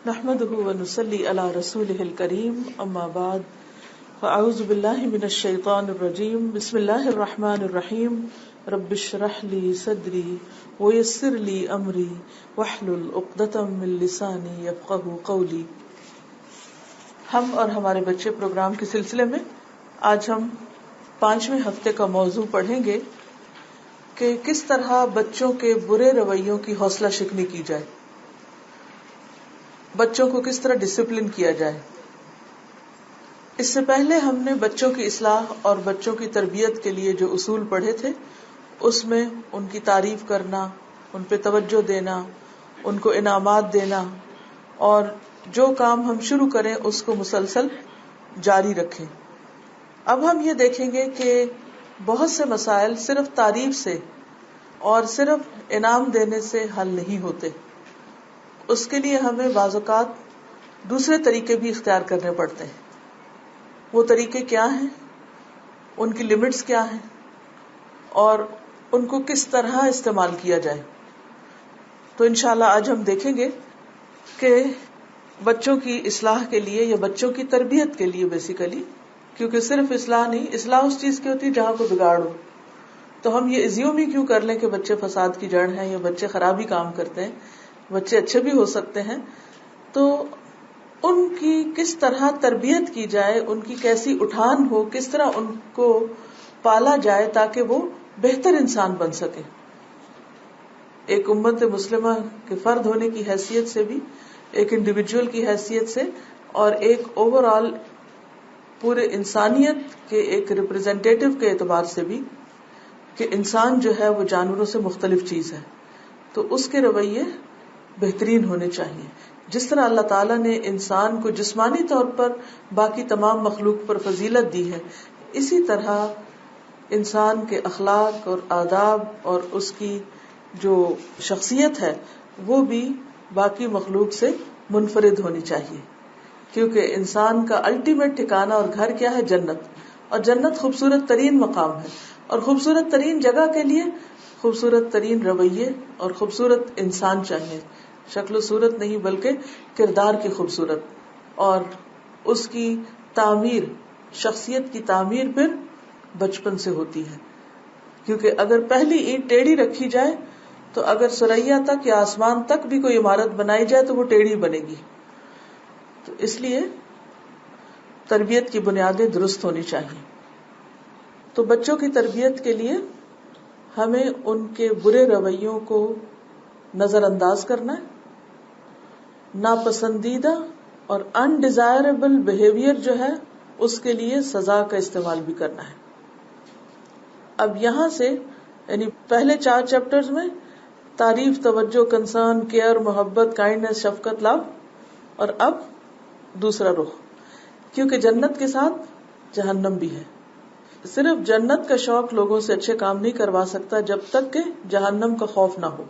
نحمده ونصلي على رسوله الكريم اما بعد فاعوذ بالله من الشيطان الرجيم بسم الله الرحمن الرحيم رب اشرح لي صدري ويسر لي امري واحلل عقدة من لساني يفقهوا قولي. ہم اور ہمارے بچے پروگرام کے سلسلے میں آج ہم 5ویں ہفتے کا موضوع پڑھیں گے کہ کس طرح بچوں کے برے رویوں کی حوصلہ شکنی کی جائے، بچوں کو کس طرح ڈسپلن کیا جائے. اس سے پہلے ہم نے بچوں کی اصلاح اور بچوں کی تربیت کے لیے جو اصول پڑھے تھے اس میں ان کی تعریف کرنا، ان پہ توجہ دینا، ان کو انعامات دینا اور جو کام ہم شروع کریں اس کو مسلسل جاری رکھیں. اب ہم یہ دیکھیں گے کہ بہت سے مسائل صرف تعریف سے اور صرف انعام دینے سے حل نہیں ہوتے. اس کے لیے ہمیں بعض اوقات دوسرے طریقے بھی اختیار کرنے پڑتے ہیں. وہ طریقے کیا ہیں، ان کی لمٹس کیا ہیں اور ان کو کس طرح استعمال کیا جائے. تو انشاءاللہ آج ہم دیکھیں گے کہ بچوں کی اصلاح کے لیے یا بچوں کی تربیت کے لیے بیسیکلی، کیونکہ صرف اصلاح نہیں، اصلاح اس چیز کی ہوتی ہے جہاں کو بگاڑ ہو. تو ہم یہ ایزیوم ہی کیوں کر لیں کہ بچے فساد کی جڑ ہیں یا بچے خرابی کام کرتے ہیں، بچے اچھے بھی ہو سکتے ہیں. تو ان کی کس طرح تربیت کی جائے، ان کی کیسی اٹھان ہو، کس طرح ان کو پالا جائے تاکہ وہ بہتر انسان بن سکے. ایک امت مسلمہ کے فرد ہونے کی حیثیت سے بھی، ایک انڈیویجول کی حیثیت سے اور ایک اوور آل پورے انسانیت کے ایک ریپرزینٹیٹیو کے اعتبار سے بھی، کہ انسان جو ہے وہ جانوروں سے مختلف چیز ہے. تو اس کے رویے بہترین ہونے چاہیے. جس طرح اللہ تعالیٰ نے انسان کو جسمانی طور پر باقی تمام مخلوق پر فضیلت دی ہے، اسی طرح انسان کے اخلاق اور آداب اور اس کی جو شخصیت ہے وہ بھی باقی مخلوق سے منفرد ہونی چاہیے. کیونکہ انسان کا الٹیمیٹ ٹھکانہ اور گھر کیا ہے؟ جنت. اور جنت خوبصورت ترین مقام ہے، اور خوبصورت ترین جگہ کے لیے خوبصورت ترین رویے اور خوبصورت انسان چاہیے. شکل و صورت نہیں بلکہ کردار کی خوبصورت، اور اس کی تعمیر، شخصیت کی تعمیر پھر بچپن سے ہوتی ہے. کیونکہ اگر پہلی اینٹ ٹیڑھی رکھی جائے تو اگر ثریا تک یا آسمان تک بھی کوئی عمارت بنائی جائے تو وہ ٹیڑھی بنے گی. تو اس لیے تربیت کی بنیادیں درست ہونی چاہیے. تو بچوں کی تربیت کے لیے ہمیں ان کے برے رویوں کو نظر انداز کرنا ہے. ناپسندیدہ اور انڈیزائربل بیہیویئر جو ہے اس کے لیے سزا کا استعمال بھی کرنا ہے. اب یہاں سے یعنی پہلے 4 چیپٹرز میں تعریف، توجہ، کنسرن، کیئر، محبت، کائنڈنس، شفقت، لو، اور اب دوسرا رخ، کیونکہ جنت کے ساتھ جہنم بھی ہے. صرف جنت کا شوق لوگوں سے اچھے کام نہیں کروا سکتا جب تک کہ جہنم کا خوف نہ ہو،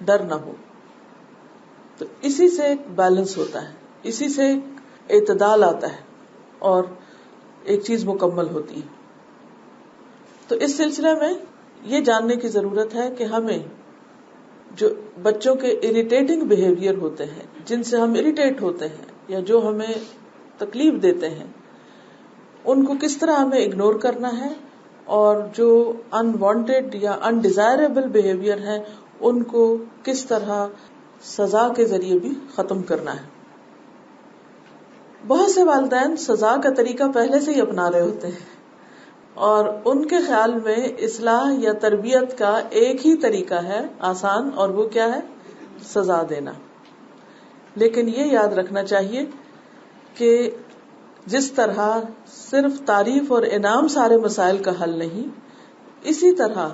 ڈر نہ ہو. تو اسی سے ایک بیلنس ہوتا ہے، اسی سے ایک اعتدال آتا ہے اور ایک چیز مکمل ہوتی ہے. تو اس سلسلے میں یہ جاننے کی ضرورت ہے کہ ہمیں جو بچوں کے اریٹیٹنگ بیہیویئر ہوتے ہیں، جن سے ہم اریٹیٹ ہوتے ہیں یا جو ہمیں تکلیف دیتے ہیں، ان کو کس طرح ہمیں اگنور کرنا ہے، اور جو انوانٹیڈ یا انڈیزائربل بیہیویئر ہیں ان کو کس طرح سزا کے ذریعے بھی ختم کرنا ہے. بہت سے والدین سزا کا طریقہ پہلے سے ہی اپنا رہے ہوتے ہیں اور ان کے خیال میں اصلاح یا تربیت کا ایک ہی طریقہ ہے آسان، اور وہ کیا ہے؟ سزا دینا. لیکن یہ یاد رکھنا چاہیے کہ جس طرح صرف تعریف اور انعام سارے مسائل کا حل نہیں، اسی طرح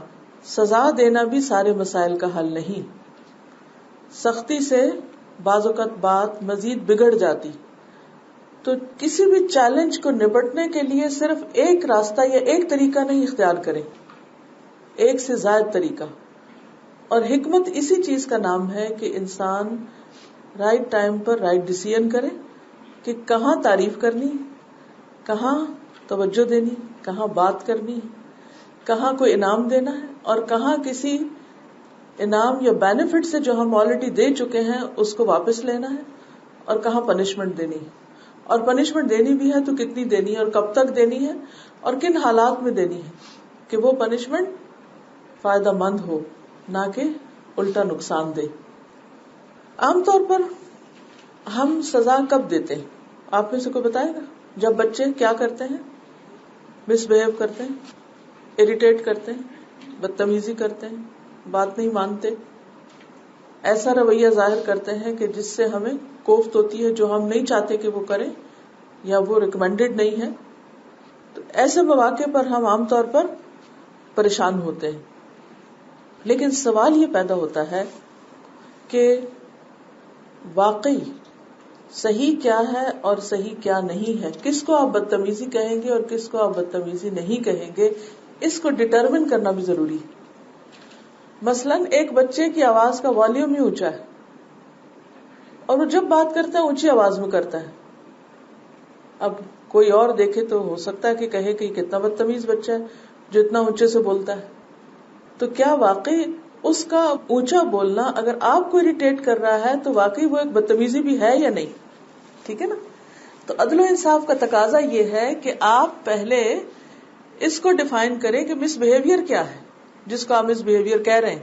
سزا دینا بھی سارے مسائل کا حل نہیں. سختی سے بعض اوقات بات مزید بگڑ جاتی. تو کسی بھی چیلنج کو نپٹنے کے لیے صرف ایک راستہ یا ایک طریقہ نہیں اختیار کریں، ایک سے زائد طریقہ. اور حکمت اسی چیز کا نام ہے کہ انسان رائٹ ٹائم پر رائٹ ڈیسیژن کرے کہ کہاں تعریف کرنی، کہاں توجہ دینی، کہاں بات کرنی، کہاں کوئی انعام دینا ہے، اور کہاں کسی انعام یا بینیفٹ سے جو ہم آلریڈی دے چکے ہیں اس کو واپس لینا ہے، اور کہاں پنشمنٹ دینی ہے, اور پنشمنٹ دینی بھی ہے تو کتنی دینی ہے اور کب تک دینی ہے اور کن حالات میں دینی ہے کہ وہ پنشمنٹ فائدہ مند ہو نہ کہ الٹا نقصان دے. عام طور پر ہم سزا کب دیتے ہیں؟ آپ میں سے کوئی بتائے گا؟ جب بچے کیا کرتے ہیں؟ مس بہیو کرتے ہیں, اریٹیٹ کرتے ہیں, بدتمیزی کرتے ہیں, بات نہیں مانتے, ایسا رویہ ظاہر کرتے ہیں کہ جس سے ہمیں کوفت ہوتی ہے, جو ہم نہیں چاہتے کہ وہ کریں یا وہ ریکمینڈڈ نہیں ہے. تو ایسے مواقع پر ہم عام طور پر پریشان ہوتے ہیں. لیکن سوال یہ پیدا ہوتا ہے کہ واقعی صحیح کیا ہے اور صحیح کیا نہیں ہے, کس کو آپ بدتمیزی کہیں گے اور کس کو آپ بدتمیزی نہیں کہیں گے, اس کو ڈٹرمن کرنا بھی ضروری ہے. مثلاً ایک بچے کی آواز کا والیوم ہی اونچا ہے اور وہ جب بات کرتا ہے اونچی آواز میں کرتا ہے. اب کوئی اور دیکھے تو ہو سکتا ہے کہ کہے کہ کتنا بدتمیز بچہ ہے جو اتنا اونچے سے بولتا ہے. تو کیا واقعی اس کا اونچا بولنا اگر آپ کو اریٹیٹ کر رہا ہے تو واقعی وہ ایک بدتمیزی بھی ہے یا نہیں؟ ٹھیک ہے نا. تو عدل و انصاف کا تقاضا یہ ہے کہ آپ پہلے اس کو ڈیفائن کریں کہ مس بہیویئر کیا ہے جس کو آپ مس بہیویئر کہہ رہے ہیں.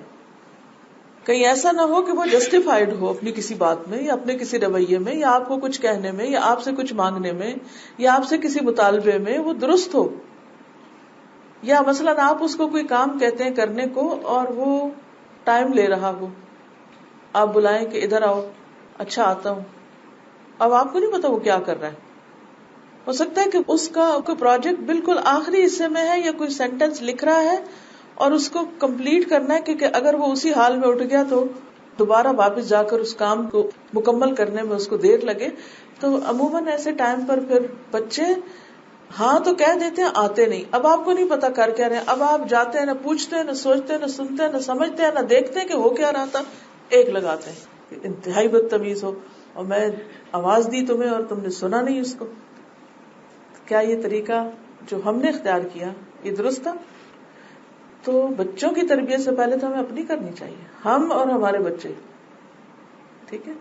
کہیں ایسا نہ ہو کہ وہ جسٹیفائڈ ہو اپنی کسی بات میں یا اپنے کسی رویے میں یا آپ کو کچھ کہنے میں یا آپ سے کچھ مانگنے میں یا آپ سے کسی مطالبے میں وہ درست ہو. یا مثلاً آپ اس کو کوئی کام کہتے ہیں کرنے کو اور وہ ٹائم لے رہا ہو, آپ بلائیں کہ ادھر آؤ, اچھا آتا ہوں, اب آپ کو نہیں پتا وہ کیا کر رہا ہے. ہو سکتا ہے کہ اس کا کوئی پروجیکٹ بالکل آخری حصے میں ہے یا کوئی سینٹینس لکھ رہا ہے اور اس کو کمپلیٹ کرنا ہے, کیونکہ اگر وہ اسی حال میں اٹھ گیا تو دوبارہ واپس جا کر اس کام کو مکمل کرنے میں اس کو دیر لگے. تو عموماً ایسے ٹائم پر پھر بچے ہاں تو کہہ دیتے ہیں, آتے نہیں. اب آپ کو نہیں پتا کر کیا رہے ہیں, اب آپ جاتے ہیں نہ پوچھتے ہیں نہ سوچتے ہیں نہ سنتے ہیں نہ سمجھتے ہیں نہ دیکھتے ہیں کہ ہو کیا رہا تھا, ایک لگاتے ہیں. انتہائی بدتمیز ہو اور میں آواز دی تمہیں اور تم نے سنا نہیں اس کو. کیا یہ طریقہ جو ہم نے اختیار کیا یہ درست تھا؟ تو بچوں کی تربیت سے پہلے تو ہمیں اپنی کرنی چاہیے, ہم اور ہمارے بچے. ٹھیک ہے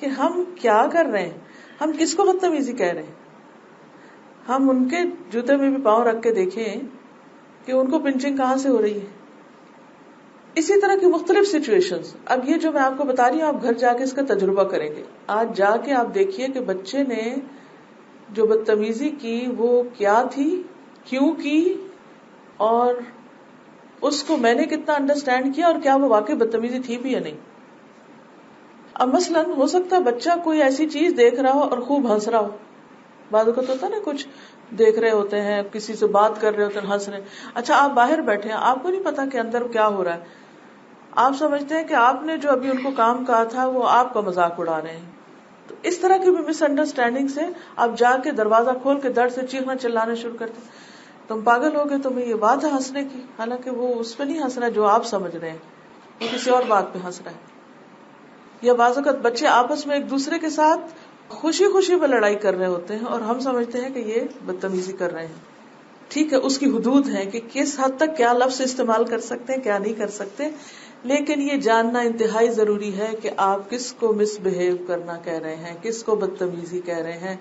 کہ ہم کیا کر رہے ہیں, ہم کس کو بدتمیزی کہہ رہے ہیں. ہم ان کے جوتے میں بھی پاؤں رکھ کے دیکھیں کہ ان کو پنچنگ کہاں سے ہو رہی ہے. اسی طرح کی مختلف سچویشنز. اب یہ جو میں آپ کو بتا رہی ہوں آپ گھر جا کے اس کا تجربہ کریں گے. آج جا کے آپ دیکھیے کہ بچے نے جو بدتمیزی کی وہ کیا تھی, کیوں کی, اور اس کو میں نے کتنا انڈرسٹینڈ کیا اور کیا وہ واقعی بدتمیزی تھی بھی یا نہیں. اب مثلاً ہو سکتا ہے بچہ کوئی ایسی چیز دیکھ رہا ہو اور خوب ہنس رہا ہو. بعض اوقات ہوتا ہے نا, کچھ دیکھ رہے ہوتے ہیں, کسی سے بات کر رہے ہوتے ہیں, ہنس رہے ہیں. اچھا آپ باہر بیٹھے ہیں, آپ کو نہیں پتا کہ اندر کیا ہو رہا ہے. آپ سمجھتے ہیں کہ آپ نے جو ابھی ان کو کام کہا تھا وہ آپ کا مذاق اڑا رہے ہیں. تو اس طرح کی بھی مس انڈرسٹینڈنگ سے آپ جا کے دروازہ کھول کے درد سے چیخنا چلانا شروع کرتے ہیں, تم پاگل ہو گئے, تمہیں یہ بات ہے ہنسنے کی, حالانکہ وہ اس پہ نہیں ہنس رہا جو آپ سمجھ رہے ہیں, وہ کسی اور بات پہ ہنس رہا ہے. یا بعض اوقات بچے آپس میں ایک دوسرے کے ساتھ خوشی خوشی میں لڑائی کر رہے ہوتے ہیں اور ہم سمجھتے ہیں کہ یہ بدتمیزی کر رہے ہیں. ٹھیک ہے, اس کی حدود ہے کہ کس حد تک کیا لفظ استعمال کر سکتے ہیں کیا نہیں کر سکتے, لیکن یہ جاننا انتہائی ضروری ہے کہ آپ کس کو مس بہیو کرنا کہہ رہے ہیں, کس کو بدتمیزی کہہ رہے ہیں,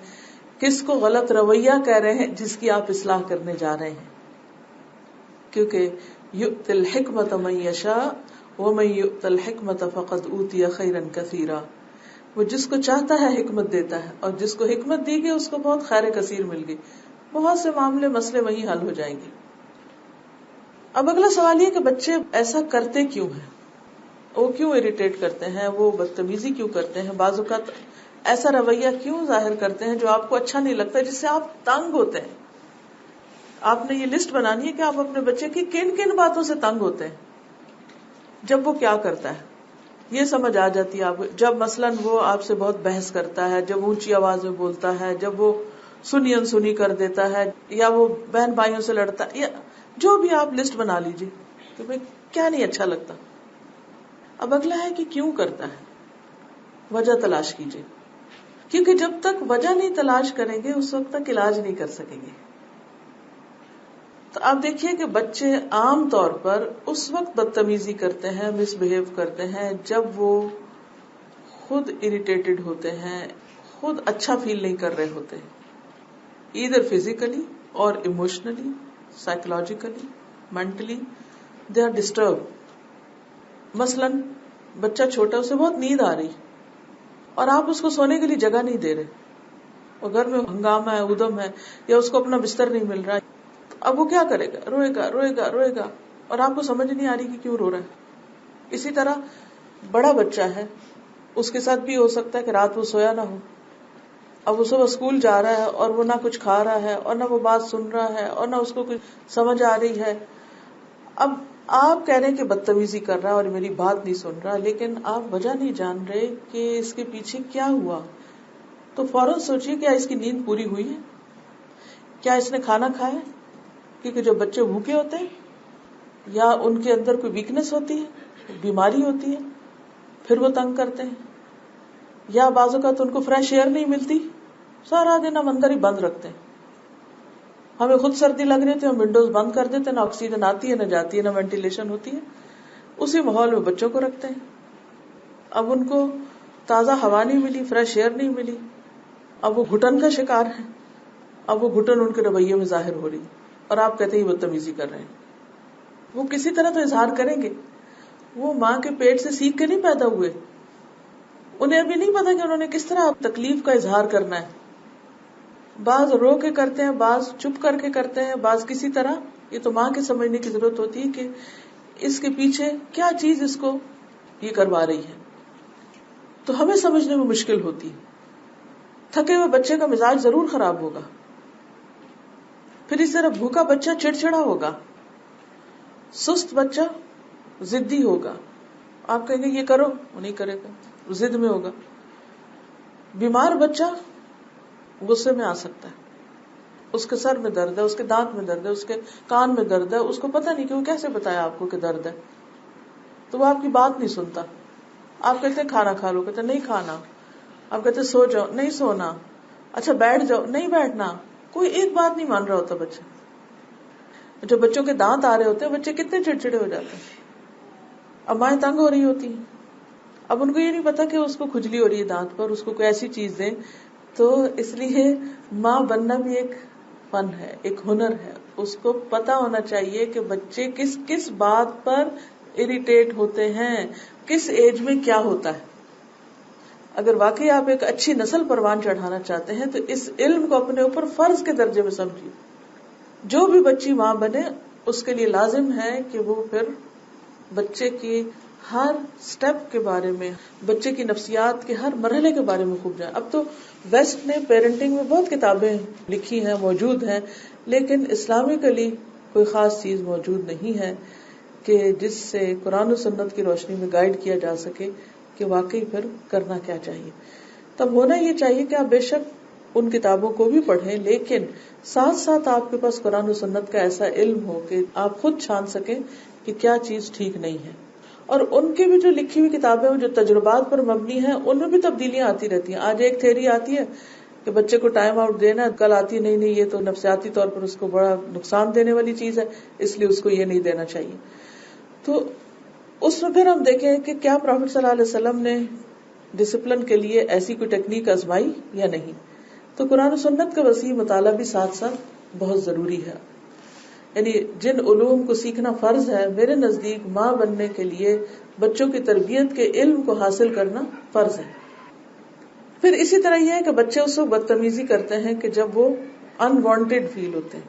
کس کو غلط رویہ کہہ رہے ہیں جس کی آپ اصلاح کرنے جا رہے ہیں. کیونکہ یؤتی الحکمت من یشاء ومن یؤت الحکمت فقد اوتی خیرا کثیرا, وہ جس کو چاہتا ہے حکمت دیتا ہے اور جس کو حکمت دی گئی اس کو بہت خیر کثیر مل گئی. بہت سے معاملے مسئلے وہیں حل ہو جائیں گے. اب اگلا سوال یہ کہ بچے ایسا کرتے کیوں ہیں, وہ کیوں اریٹیٹ کرتے ہیں, وہ بدتمیزی کیوں کرتے ہیں, بعض اوقات ایسا رویہ کیوں ظاہر کرتے ہیں جو آپ کو اچھا نہیں لگتا, جس سے آپ تنگ ہوتے ہیں. آپ نے یہ لسٹ بنانی ہے کہ آپ اپنے بچے کی کن کن باتوں سے تنگ ہوتے ہیں. جب وہ کیا کرتا ہے یہ سمجھ آ جاتی ہے آپ کو. جب مثلاً وہ آپ سے بہت بحث کرتا ہے, جب اونچی آواز میں بولتا ہے, جب وہ سنی انسنی کر دیتا ہے, یا وہ بہن بھائیوں سے لڑتا ہے, یا جو بھی آپ لسٹ بنا لیجیے کہ بھئی کیا نہیں اچھا لگتا. اب اگلا ہے کہ کیوں کرتا ہے, وجہ تلاش کیجیے, کیونکہ جب تک وجہ نہیں تلاش کریں گے اس وقت تک علاج نہیں کر سکیں گے. تو آپ دیکھیے کہ بچے عام طور پر اس وقت بدتمیزی کرتے ہیں, مس بہیو کرتے ہیں, جب وہ خود اریٹیٹڈ ہوتے ہیں, خود اچھا فیل نہیں کر رہے ہوتے، ایدر فزیکلی اور emotionally, psychologically, mentally they are disturb. مثلاً بچہ چھوٹا، اسے بہت نیند آ رہی اور آپ اس کو سونے کے لیے جگہ نہیں دے رہے، اور گھر میں ہنگامہ ہے، ادھم ہے، یا اس کو اپنا بستر نہیں مل رہا، تو اب وہ کیا کرے گا؟ روئے گا روئے گا روئے گا، اور آپ کو سمجھ نہیں آ رہی کہ کیوں رو رہا ہے. اسی طرح بڑا بچہ ہے، اس کے ساتھ بھی ہو سکتا ہے کہ رات وہ سویا نہ ہو، اب وہ صبح اسکول جا رہا ہے اور وہ نہ کچھ کھا رہا ہے اور نہ وہ بات سن رہا ہے اور نہ اس کو کچھ سمجھ آ رہی ہے. اب آپ کہہ رہے ہیں کہ بدتمیزی کر رہا ہے اور میری بات نہیں سن رہا، لیکن آپ وجہ نہیں جان رہے کہ اس کے پیچھے کیا ہوا. تو فوراً سوچئے کیا اس کی نیند پوری ہوئی ہے، کیا اس نے کھانا کھایا، کیونکہ جو بچے بھوکے ہوتے ہیں یا ان کے اندر کوئی ویکنس ہوتی ہے، بیماری ہوتی ہے، پھر وہ تنگ کرتے ہیں، یا بعض اوقات ان کو فریش ایئر نہیں ملتی، سارا دن ہم اندر ہی بند رکھتے ہیں. ہمیں خود سردی لگ رہی تھی، ہم ونڈوز بند کر دیتے، نہ آکسیجن آتی ہے نہ جاتی ہے، نہ وینٹیلیشن ہوتی ہے. اسی ماحول میں بچوں کو رکھتے ہیں. اب ان کو تازہ ہوا نہیں ملی، فریش ایئر نہیں ملی، اب وہ گھٹن کا شکار ہے، اب وہ گھٹن ان کے رویے میں ظاہر ہو رہی، اور آپ کہتے ہیں بدتمیزی کر رہے ہیں. وہ کسی طرح تو اظہار کریں گے، وہ ماں کے پیٹ سے سیکھ کے نہیں پیدا ہوئے، انہیں ابھی نہیں پتا کہ انہوں نے کس طرح تکلیف کا اظہار کرنا ہے. بعض رو کے کرتے ہیں، بعض چپ کر کے کرتے ہیں، بعض کسی طرح. یہ تو ماں کے سمجھنے کی ضرورت ہوتی ہے کہ اس کے پیچھے کیا چیز اس کو یہ کروا رہی ہے. تو ہمیں سمجھنے میں مشکل ہوتی. تھکے ہوئے بچے کا مزاج ضرور خراب ہوگا، پھر اس طرح بھوکا بچہ چڑچڑا ہوگا، سست بچہ ضدی ہوگا. آپ کہیں گے یہ کرو، وہ نہیں کرے گا، ضد میں ہوگا. بیمار بچہ غصے میں آ سکتا ہے، اس کے سر میں درد ہے، اس کے دانت میں درد ہے، اس کے کان میں درد ہے، اس کو پتہ نہیں کہ وہ کیسے بتایا آپ کو کہ درد ہے، تو وہ آپ کی بات نہیں سنتا. آپ کہتے ہیں کھانا کھا لو، کہتے ہیں نہیں کھانا. آپ کہتے ہیں سو جاؤ، نہیں سونا. اچھا بیٹھ جاؤ، نہیں بیٹھنا. کوئی ایک بات نہیں مان رہا ہوتا بچہ. جب بچوں کے دانت آ رہے ہوتے ہیں بچے کتنے چڑچڑے ہو جاتے ہیں. اب مائیں تنگ ہو رہی ہوتی ہیں، اب ان کو یہ نہیں پتا کہ اس کو کھجلی ہو رہی ہے دانت پر، اس کو کوئی ایسی چیز دیں. تو اس لیے ماں بننا بھی ایک فن ہے، ایک ہنر ہے. اس کو پتا ہونا چاہیے کہ بچے کس کس بات پر اریٹیٹ ہوتے ہیں، کس ایج میں کیا ہوتا ہے. اگر واقعی آپ ایک اچھی نسل پروان چڑھانا چاہتے ہیں تو اس علم کو اپنے اوپر فرض کے درجے میں سمجھیے. جو بھی بچی ماں بنے اس کے لیے لازم ہے کہ وہ پھر بچے کی ہر سٹیپ کے بارے میں، بچے کی نفسیات کے ہر مرحلے کے بارے میں خوب جائے. اب تو ویسٹ نے پیرنٹنگ میں بہت کتابیں لکھی ہیں، موجود ہیں، لیکن اسلامکلی کوئی خاص چیز موجود نہیں ہے کہ جس سے قرآن و سنت کی روشنی میں گائیڈ کیا جا سکے کہ واقعی پھر کرنا کیا چاہیے. تب ہونا یہ چاہیے کہ آپ بے شک ان کتابوں کو بھی پڑھیں، لیکن ساتھ ساتھ آپ کے پاس قرآن و سنت کا ایسا علم ہو کہ آپ خود چھان سکیں کہ کیا چیز ٹھیک نہیں ہے. اور ان کی بھی جو لکھی ہوئی کتابیں جو تجربات پر مبنی ہیں ان میں بھی تبدیلیاں آتی رہتی ہیں. آج ایک تھیوری آتی ہے کہ بچے کو ٹائم آؤٹ دینا، کل آتی ہے نہیں یہ تو نفسیاتی طور پر اس کو بڑا نقصان دینے والی چیز ہے، اس لیے اس کو یہ نہیں دینا چاہیے. تو اس میں پھر ہم دیکھیں کہ کیا پروفیٹ صلی اللہ علیہ وسلم نے ڈسپلن کے لیے ایسی کوئی ٹیکنیک آزمائی یا نہیں. تو قرآن و سنت کا وسیع مطالعہ بھی ساتھ ساتھ بہت ضروری ہے. یعنی جن علوم کو سیکھنا فرض ہے، میرے نزدیک ماں بننے کے لیے بچوں کی تربیت کے علم کو حاصل کرنا فرض ہے. پھر اسی طرح یہ ہے کہ بچے اس وقت بدتمیزی کرتے ہیں کہ جب وہ انوانٹیڈ فیل ہوتے ہیں.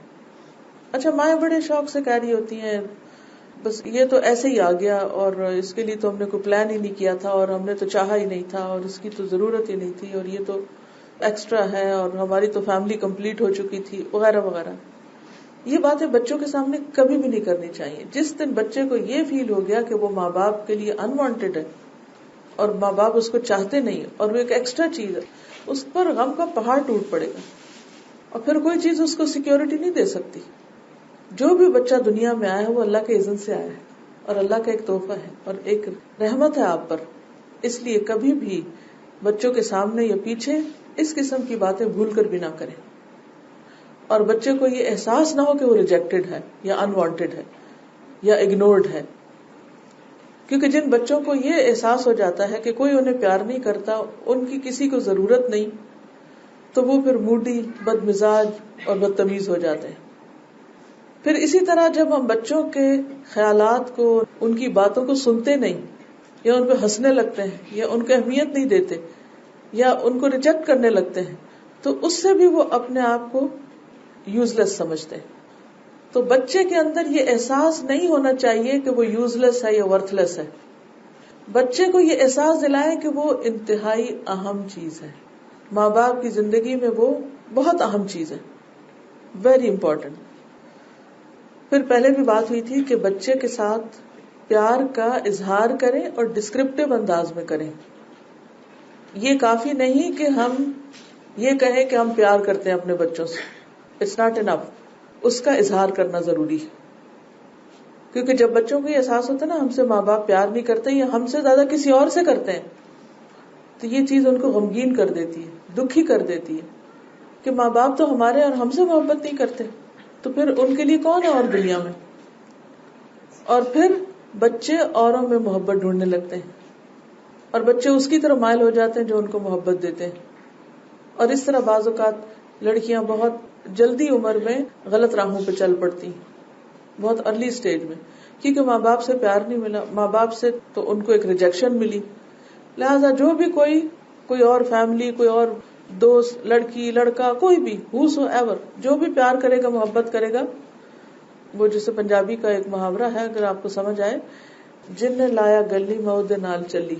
اچھا مائیں بڑے شوق سے کہہ رہی ہوتی ہیں بس یہ تو ایسے ہی آ گیا اور اس کے لیے تو ہم نے کوئی پلان ہی نہیں کیا تھا اور ہم نے تو چاہا ہی نہیں تھا اور اس کی تو ضرورت ہی نہیں تھی اور یہ تو ایکسٹرا ہے اور ہماری تو فیملی کمپلیٹ ہو چکی تھی وغیرہ وغیرہ. یہ باتیں بچوں کے سامنے کبھی بھی نہیں کرنی چاہیے. جس دن بچے کو یہ فیل ہو گیا کہ وہ ماں باپ کے لیے انوانٹیڈ ہے اور ماں باپ اس کو چاہتے نہیں اور وہ ایک ایکسٹرا چیز ہے، اس پر غم کا پہاڑ ٹوٹ پڑے گا اور پھر کوئی چیز اس کو سیکیورٹی نہیں دے سکتی. جو بھی بچہ دنیا میں آیا ہے وہ اللہ کے اذن سے آیا ہے اور اللہ کا ایک تحفہ ہے اور ایک رحمت ہے آپ پر. اس لیے کبھی بھی بچوں کے سامنے یا پیچھے اس قسم کی باتیں بھول کر بھی نہ کریں اور بچے کو یہ احساس نہ ہو کہ وہ ریجیکٹڈ ہے یا انوانٹیڈ ہے یا اگنورڈ ہے. کیونکہ جن بچوں کو یہ احساس ہو جاتا ہے کہ کوئی انہیں پیار نہیں کرتا، ان کی کسی کو ضرورت نہیں، تو وہ پھر موڈی، بد مزاج اور بدتمیز ہو جاتے ہیں. پھر اسی طرح جب ہم بچوں کے خیالات کو، ان کی باتوں کو سنتے نہیں، یا ان پہ ہنسنے لگتے ہیں، یا ان کو اہمیت نہیں دیتے، یا ان کو ریجیکٹ کرنے لگتے ہیں، تو اس سے بھی وہ اپنے آپ کو یوز لیس سمجھتے ہیں. تو بچے کے اندر یہ احساس نہیں ہونا چاہیے کہ وہ یوز لیس ہے یا ورتھ لیس ہے. بچے کو یہ احساس دلائیں کہ وہ انتہائی اہم چیز ہے، ماں باپ کی زندگی میں وہ بہت اہم چیز ہے، ویری امپورٹنٹ. پھر پہلے بھی بات ہوئی تھی کہ بچے کے ساتھ پیار کا اظہار کریں اور ڈسکرپٹیو انداز میں کریں. یہ کافی نہیں کہ ہم یہ کہیں کہ ہم پیار کرتے ہیں اپنے بچوں سے، اٹس ناٹ انف. اس کا اظہار کرنا ضروری ہے، کیونکہ جب بچوں کو یہ احساس ہوتا ہے نا ہم سے ماں باپ پیار نہیں کرتے یا ہم سے زیادہ کسی اور سے کرتے ہیں، تو یہ چیز ان کو غمگین کر دیتی ہے، دکھی کر دیتی ہے کہ ماں باپ تو ہمارے اور ہم سے محبت نہیں کرتے، تو پھر ان کے لیے کون ہے اور دنیا میں. اور پھر بچے اوروں میں محبت ڈھونڈنے لگتے ہیں، اور بچے اس کی طرف مائل ہو جاتے ہیں جو ان کو محبت دیتے ہیں. اور اس طرح بعض اوقات لڑکیاں بہت جلدی عمر میں غلط راہوں پہ چل پڑتی، بہت ارلی سٹیج میں، کیونکہ ماں باپ سے پیار نہیں ملا، ماں باپ سے تو ان کو ایک ریجیکشن ملی. لہذا جو بھی کوئی اور فیملی، کوئی اور دوست، لڑکی لڑکا، کوئی بھی ہوسو ایور جو بھی پیار کرے گا، محبت کرے گا، وہ جیسے پنجابی کا ایک محاورہ ہے اگر آپ کو سمجھ آئے، جن نے لایا گلی میں اودے نال چلی،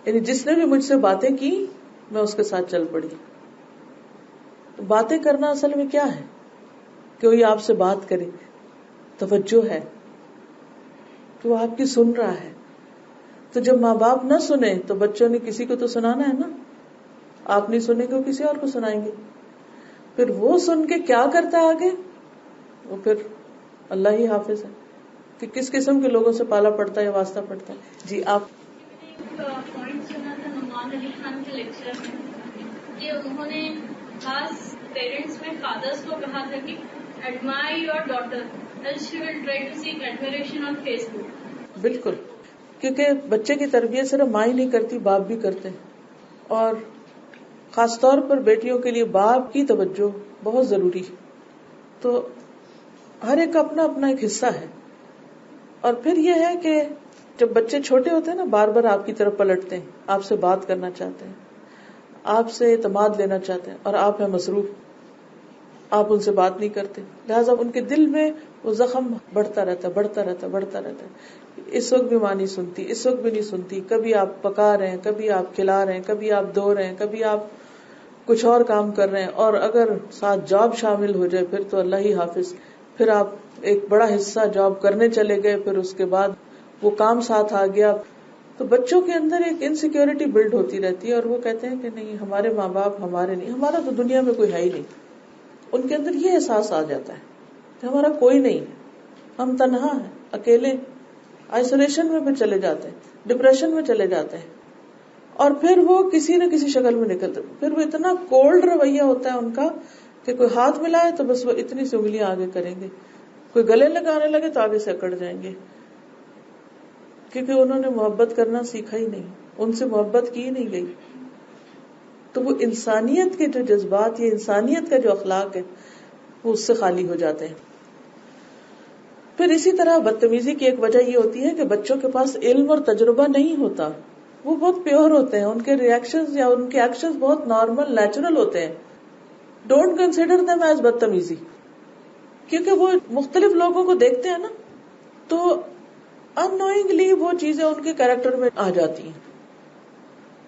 یعنی جس نے بھی مجھ سے باتیں کی میں اس کے ساتھ چل پڑی. باتیں کرنا اصل میں کیا ہے؟ کہ کوئی آپ سے بات کرے، توجہ ہے کہ وہ آپ کی سن رہا ہے. تو جب ماں باپ نہ سنے تو بچوں نے کسی کو تو سنانا ہے نا، آپ نہیں سنیں گے وہ کسی اور کو سنائیں گے. پھر وہ سن کے کیا کرتا ہے آگے، وہ پھر اللہ ہی حافظ ہے کہ کس قسم کے لوگوں سے پالا پڑتا ہے یا واسطہ پڑتا ہے. جی آپ پوائنٹ سنا تھا نعمان علی خان کے لیکچر میں کہ انہوں نے خاص پیرنٹس میں فادرس کو کہا تھا کہ admire your daughter Alice she will try to seek admiration on Facebook. بالکل، کیونکہ بچے کی تربیت صرف ماں ہی نہیں کرتی، باپ بھی کرتے ہیں. اور خاص طور پر بیٹیوں کے لیے باپ کی توجہ بہت ضروری ہے. تو ہر ایک کا اپنا اپنا ایک حصہ ہے. اور پھر یہ ہے کہ جب بچے چھوٹے ہوتے ہیں نا، بار بار آپ کی طرف پلٹتے ہیں، آپ سے بات کرنا چاہتے ہیں، آپ سے اعتماد لینا چاہتے ہیں، اور آپ ہیں مصروف، آپ ان سے بات نہیں کرتے. لہٰذا ان کے دل میں وہ زخم بڑھتا رہتا ہے، بڑھتا رہتا ہے، بڑھتا رہتا ہے. اس وقت بھی ماں نہیں سنتی، اس وقت بھی نہیں سنتی، کبھی آپ پکا رہے ہیں، کبھی آپ کھلا رہے ہیں، کبھی آپ دھو رہے ہیں، کبھی آپ کچھ اور کام کر رہے ہیں، اور اگر ساتھ جاب شامل ہو جائے پھر تو اللہ ہی حافظ. پھر آپ ایک بڑا حصہ جاب کرنے چلے گئے، پھر اس کے بعد وہ کام ساتھ آ گیا. تو بچوں کے اندر ایک انسیکیورٹی بلڈ ہوتی رہتی ہے، اور وہ کہتے ہیں کہ نہیں ہمارے ماں باپ ہمارے نہیں، ہمارا تو دنیا میں کوئی ہے ہی نہیں. ان کے اندر یہ احساس آ جاتا ہے کہ ہمارا کوئی نہیں ہے، ہم تنہا ہیں، اکیلے، آئسولیشن میں پھر چلے جاتے ہیں، ڈپریشن میں چلے جاتے ہیں. اور پھر وہ کسی نہ کسی شکل میں نکلتے، پھر وہ اتنا کولڈ رویہ ہوتا ہے ان کا کہ کوئی ہاتھ ملائے تو بس وہ اتنی سی انگلیاں آگے کریں گے، کوئی گلے لگانے لگے تو آگے سے اکڑ جائیں گے، کیونکہ انہوں نے محبت کرنا سیکھا ہی نہیں، ان سے محبت کی نہیں گئی. تو وہ انسانیت کے جو جذبات یا انسانیت کا جو اخلاق ہے وہ اس سے خالی ہو جاتے ہیں. پھر اسی طرح بدتمیزی کی ایک وجہ یہ ہوتی ہے کہ بچوں کے پاس علم اور تجربہ نہیں ہوتا، وہ بہت پیور ہوتے ہیں، ان کے ریئیکشنز یا ان کے ایکشنز بہت نارمل، نیچرل ہوتے ہیں. ڈونٹ کنسیڈر them ایز بدتمیزی، کیونکہ وہ مختلف لوگوں کو دیکھتے ہیں نا، تو ان نوئنگلی وہ چیزیں ان کے کیریکٹر میں آ جاتی ہیں.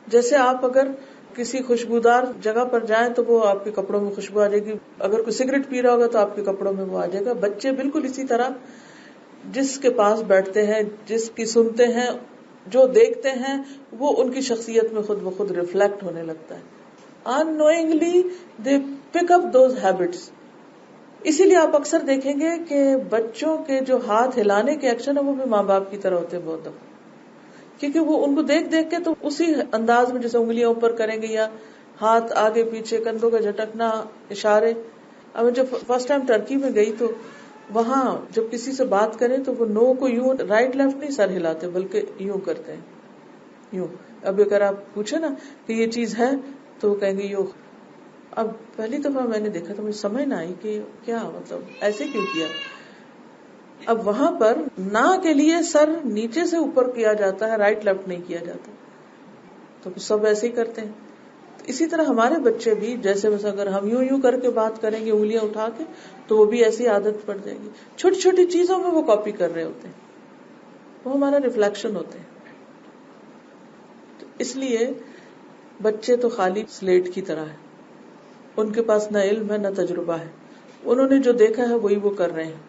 جیسے آپ اگر کسی خوشبودار جگہ پر جائیں تو وہ آپ کے کپڑوں میں خوشبو آ جائے گی، اگر کوئی سگریٹ پی رہا ہوگا تو آپ کے کپڑوں میں وہ آ جائے گا. بچے بالکل اسی طرح جس کے پاس بیٹھتے ہیں، جس کی سنتے ہیں، جو دیکھتے ہیں، وہ ان کی شخصیت میں خود بخود ریفلیکٹ ہونے لگتا ہے. unknowingly they pick up those habits. اسی لیے آپ اکثر دیکھیں گے کہ بچوں کے جو ہاتھ ہلانے کے ایکشن ہیں وہ بھی ماں باپ کی طرح ہوتے ہیں بہت دفعہ، کیونکہ وہ ان کو دیکھ دیکھ کے تو اسی انداز میں جیسے انگلیاں اوپر کریں گے یا ہاتھ آگے پیچھے، کندھوں کا جھٹکنا، اشارے. اب جب فرسٹ ٹائم ٹرکی میں گئی تو وہاں جب کسی سے بات کریں تو وہ نو کو یوں رائٹ لیفٹ نہیں سر ہلاتے بلکہ یوں کرتے ہیں، یوں. اب اگر آپ پوچھیں نا کہ یہ چیز ہے تو وہ کہیں گے یو. اب پہلی دفعہ میں نے دیکھا تو مجھے سمجھ نہ آئی کہ کیا مطلب ایسے کیوں کیا. اب وہاں پر نہ کے لیے سر نیچے سے اوپر کیا جاتا ہے, رائٹ لیفٹ نہیں کیا جاتا, تو سب ایسے ہی کرتے ہیں. اسی طرح ہمارے بچے بھی, جیسے بس اگر ہم یوں کر کے بات کریں گے انگلیاں اٹھا کے, تو وہ بھی ایسی عادت پڑ جائے گی. چھوٹی چھوٹی چیزوں میں وہ کاپی کر رہے ہوتے ہیں, وہ ہمارا ریفلیکشن ہوتے ہیں. تو اس لیے بچے تو خالی سلیٹ کی طرح ہے, ان کے پاس نہ علم ہے نہ تجربہ ہے, انہوں نے جو دیکھا ہے وہی وہ کر رہے ہیں.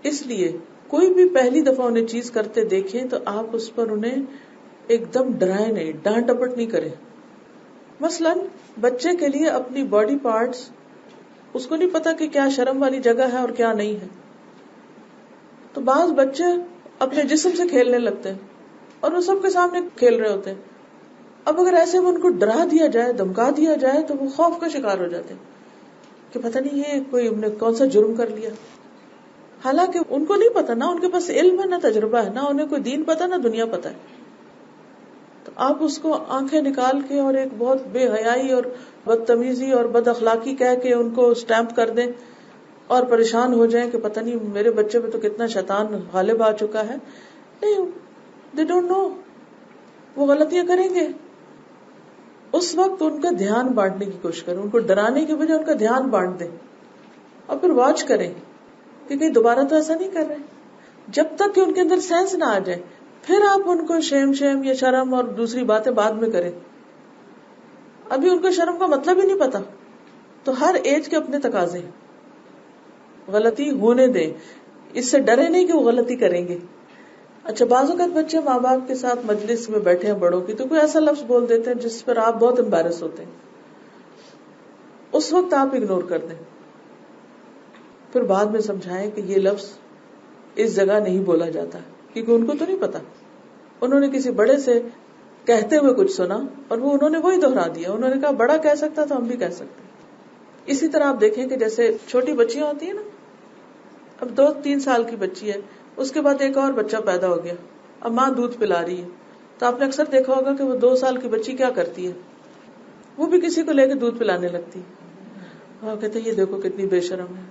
اس لیے کوئی بھی پہلی دفعہ انہیں چیز کرتے دیکھیں تو آپ اس پر انہیں ایک دم ڈرائے نہیں, ڈانٹ ڈپٹ نہیں کریں. مثلاً بچے کے لیے اپنی باڈی پارٹس, اس کو نہیں پتا کہ کیا شرم والی جگہ ہے اور کیا نہیں ہے, تو بعض بچے اپنے جسم سے کھیلنے لگتے ہیں اور وہ سب کے سامنے کھیل رہے ہوتے ہیں. اب اگر ایسے میں ان کو ڈرا دیا جائے, دھمکا دیا جائے, تو وہ خوف کا شکار ہو جاتے ہیں کہ پتہ نہیں یہ کوئی ہم نے کون سا جرم کر لیا. حالانکہ ان کو نہیں پتا, نہ ان کے پاس علم ہے نہ تجربہ ہے, نہ انہیں کوئی دین پتا نہ دنیا پتا ہے. تو آپ اس کو آنکھیں نکال کے اور ایک بہت بے حیائی اور بدتمیزی اور بد اخلاقی کہہ کے ان کو اسٹیمپ کر دیں اور پریشان ہو جائیں کہ پتہ نہیں میرے بچے پہ تو کتنا شیطان غالب آ چکا ہے. نہیں, دے ڈونٹ نو, وہ غلطیاں کریں گے. اس وقت ان کا دھیان بانٹنے کی کوشش کریں, ان کو ڈرانے کے بجائے ان کا دھیان بانٹ دیں اور پھر واچ کریں کہ کہیں دوبارہ تو ایسا نہیں کر رہے. جب تک کہ ان کے اندر سینس نہ آ جائے, پھر آپ ان کو شیم یا شرم اور دوسری باتیں بعد میں کریں. ابھی ان کو شرم کا مطلب ہی نہیں پتا. تو ہر ایج کے اپنے تقاضے, غلطی ہونے دیں, اس سے ڈرے نہیں کہ وہ غلطی کریں گے. اچھا, بعض اوقات بچے ماں باپ کے ساتھ مجلس میں بیٹھے ہیں بڑوں کی, تو کوئی ایسا لفظ بول دیتے ہیں جس پر آپ بہت امبیرس ہوتے ہیں, اس وقت آپ اگنور کر دیں, پھر بعد میں سمجھائیں کہ یہ لفظ اس جگہ نہیں بولا جاتا, کیونکہ ان کو تو نہیں پتا. انہوں نے کسی بڑے سے کہتے ہوئے کچھ سنا اور وہ انہوں نے وہی دہرا دیا. انہوں نے کہا بڑا کہہ سکتا تو ہم بھی کہہ سکتے. اسی طرح آپ دیکھیں کہ جیسے چھوٹی بچیاں ہوتی ہیں نا, اب 2-3 سال کی بچی ہے, اس کے بعد ایک اور بچہ پیدا ہو گیا, اب ماں دودھ پلا رہی ہے, تو آپ نے اکثر دیکھا ہوگا کہ وہ 2 سال کی بچی کیا کرتی ہے, وہ بھی کسی کو لے کے دودھ پلانے لگتی. اور کہتے یہ دیکھو کتنی بے شرم ہے.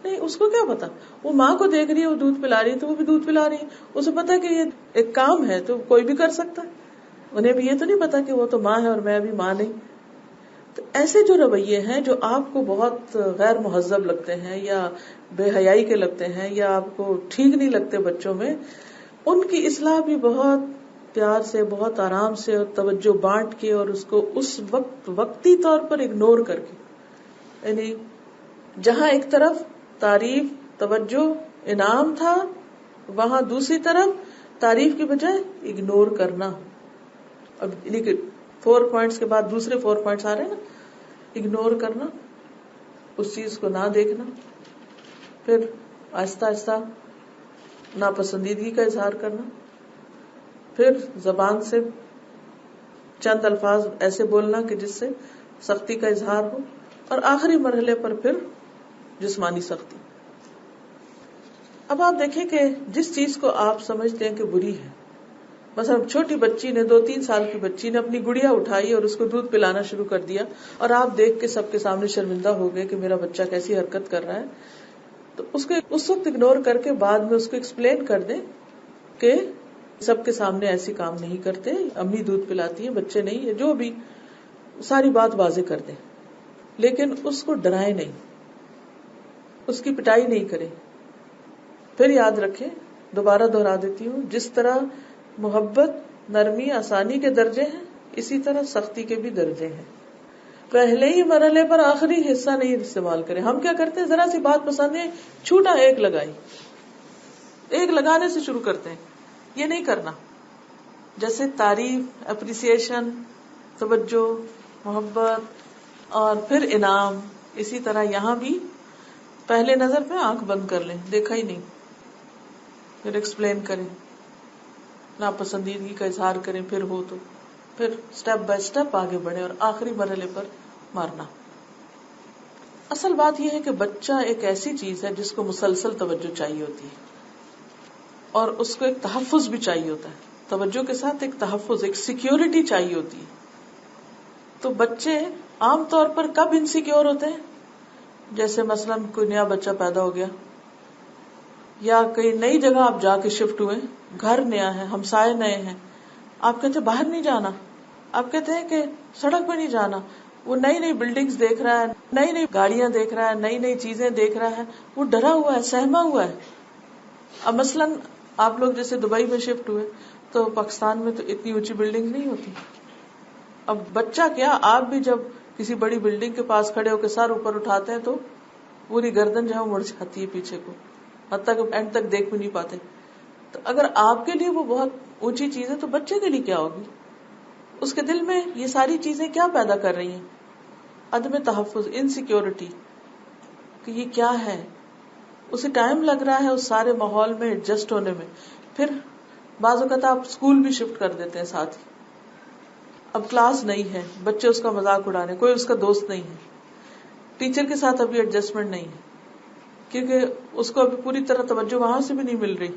نہیں, اس کو کیا پتا, وہ ماں کو دیکھ رہی ہے وہ دودھ پلا رہی ہے تو وہ بھی دودھ پلا رہی ہے. اسے پتا کہ یہ ایک کام ہے تو کوئی بھی کر سکتا ہے. انہیں بھی یہ تو نہیں پتا کہ وہ تو ماں ہے اور میں بھی ماں نہیں. تو ایسے جو رویے ہیں جو آپ کو بہت غیر مہذب لگتے ہیں یا بے حیائی کے لگتے ہیں یا آپ کو ٹھیک نہیں لگتے بچوں میں, ان کی اصلاح بھی بہت پیار سے, بہت آرام سے اور توجہ بانٹ کے اور اس کو اس وقت وقتی طور پر اگنور کر کے, یعنی جہاں ایک طرف تعریف, توجہ, انعام تھا, وہاں دوسری طرف تعریف کی بجائے اگنور کرنا. اب یعنی کہ 4 پوائنٹس کے بعد دوسرے 4 پوائنٹس آ رہے ہیں نا, اگنور کرنا, اس چیز کو نہ دیکھنا, پھر آہستہ آہستہ ناپسندیدگی کا اظہار کرنا, پھر زبان سے چند الفاظ ایسے بولنا کہ جس سے سختی کا اظہار ہو, اور آخری مرحلے پر پھر جسمانی سختی. اب آپ دیکھیں کہ جس چیز کو آپ سمجھتے ہیں کہ بری ہے, مثلا چھوٹی بچی نے 2-3 سال کی بچی نے اپنی گڑیا اٹھائی اور اس کو دودھ پلانا شروع کر دیا, اور آپ دیکھ کے سب کے سامنے شرمندہ ہو گئے کہ میرا بچہ کیسی حرکت کر رہا ہے, تو اس کو اس وقت اگنور کر کے بعد میں اس کو ایکسپلین کر دیں کہ سب کے سامنے ایسی کام نہیں کرتے, امی دودھ پلاتی ہیں, بچے نہیں ہے, جو بھی ساری بات واضح کر دیں, لیکن اس کو ڈرائے نہیں, اس کی پٹائی نہیں کرے. پھر یاد رکھیں, دوبارہ دہرا دیتی ہوں, جس طرح محبت, نرمی, آسانی کے درجے ہیں, اسی طرح سختی کے بھی درجے ہیں. پہلے ہی مرحلے پر آخری حصہ نہیں استعمال کریں. ہم کیا کرتے ہیں, ذرا سی بات پسند ہے, چھوٹا ایک لگائی, ایک لگانے سے شروع کرتے ہیں. یہ نہیں کرنا. جیسے تعریف, اپریسیشن, توجہ, محبت اور پھر انعام, اسی طرح یہاں بھی پہلے نظر پہ آنکھ بند کر لیں, دیکھا ہی نہیں, پھر ایکسپلین کریں, ناپسندیدگی کا اظہار کریں, پھر ہو تو پھر سٹیپ بائی سٹیپ آگے بڑھیں اور آخری مرحلے پر مارنا. اصل بات یہ ہے کہ بچہ ایک ایسی چیز ہے جس کو مسلسل توجہ چاہیے ہوتی ہے, اور اس کو ایک تحفظ بھی چاہیے ہوتا ہے. توجہ کے ساتھ ایک تحفظ, ایک سیکیورٹی چاہیے ہوتی ہے. تو بچے عام طور پر کب انسیکیور ہوتے ہیں؟ جیسے مثلاً کوئی نیا بچہ پیدا ہو گیا, یا کئی نئی جگہ آپ جا کے شفٹ ہوئے, گھر نیا ہے, ہمسائے نئے ہیں, آپ کہتے ہیں باہر نہیں جانا, آپ کہتے ہیں کہ سڑک پہ نہیں جانا, وہ نئی نئی بلڈنگز دیکھ رہا ہے, نئی نئی گاڑیاں دیکھ رہا ہے, نئی نئی چیزیں دیکھ رہا ہے, وہ ڈرا ہوا ہے, سہما ہوا ہے. اب مثلاً آپ لوگ جیسے دبئی میں شفٹ ہوئے, تو پاکستان میں تو اتنی اونچی بلڈنگ نہیں ہوتی. اب بچہ کیا, آپ بھی جب کسی بڑی بلڈنگ کے پاس کھڑے ہو کے سر اوپر اٹھاتے ہیں تو پوری گردن جو ہے مڑ جاتی ہے پیچھے کو, حتیٰ کہ اینڈ تک دیکھ بھی نہیں پاتے. تو اگر آپ کے لیے وہ بہت اونچی چیز ہے تو بچے کے لیے کیا ہوگی؟ اس کے دل میں یہ ساری چیزیں کیا پیدا کر رہی ہیں؟ عدم تحفظ, انسیکیورٹی, کہ یہ کیا ہے. اسے ٹائم لگ رہا ہے اس سارے ماحول میں ایڈجسٹ ہونے میں. پھر بعض اوقات آپ اسکول بھی شفٹ کر دیتے ہیں ساتھ ہی. اب کلاس نہیں ہے, بچے اس کا مذاق اڑانے, کوئی اس کا دوست نہیں ہے, ٹیچر کے ساتھ ابھی ایڈجسٹمنٹ نہیں ہے, کیونکہ اس کو ابھی پوری طرح توجہ وہاں سے بھی نہیں مل رہی,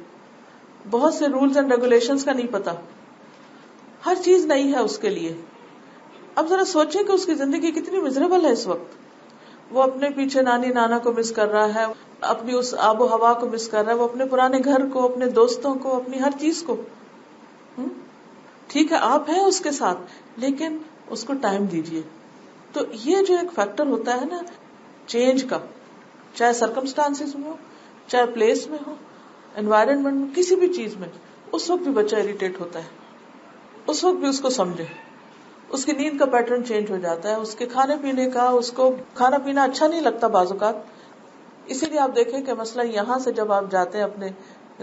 بہت سے رولز اینڈ ریگولیشنز کا نہیں پتا, ہر چیز نئی ہے اس کے لیے. اب ذرا سوچیں کہ اس کی زندگی کتنی مزریبل ہے اس وقت. وہ اپنے پیچھے نانی نانا کو مس کر رہا ہے, اپنی اس آب و ہوا کو مس کر رہا ہے, وہ اپنے پرانے گھر کو, اپنے دوستوں کو, اپنی ہر چیز کو. ٹھیک ہے آپ ہیں اس کے ساتھ, لیکن اس کو ٹائم دیجیے. تو یہ جو ایک فیکٹر ہوتا ہے نا چینج کا, چاہے سرکمسٹانسز میں ہو, چاہے پلیس میں ہو, انوائرمنٹ میں, کسی بھی چیز میں, اس وقت بھی بچہ اریٹیٹ ہوتا ہے. اس وقت بھی اس کو سمجھے. اس کی نیند کا پیٹرن چینج ہو جاتا ہے, اس کے کھانے پینے کا, اس کو کھانا پینا اچھا نہیں لگتا بعض اوقات. اسی لیے آپ دیکھیں کہ مسئلہ یہاں سے جب آپ جاتے ہیں اپنے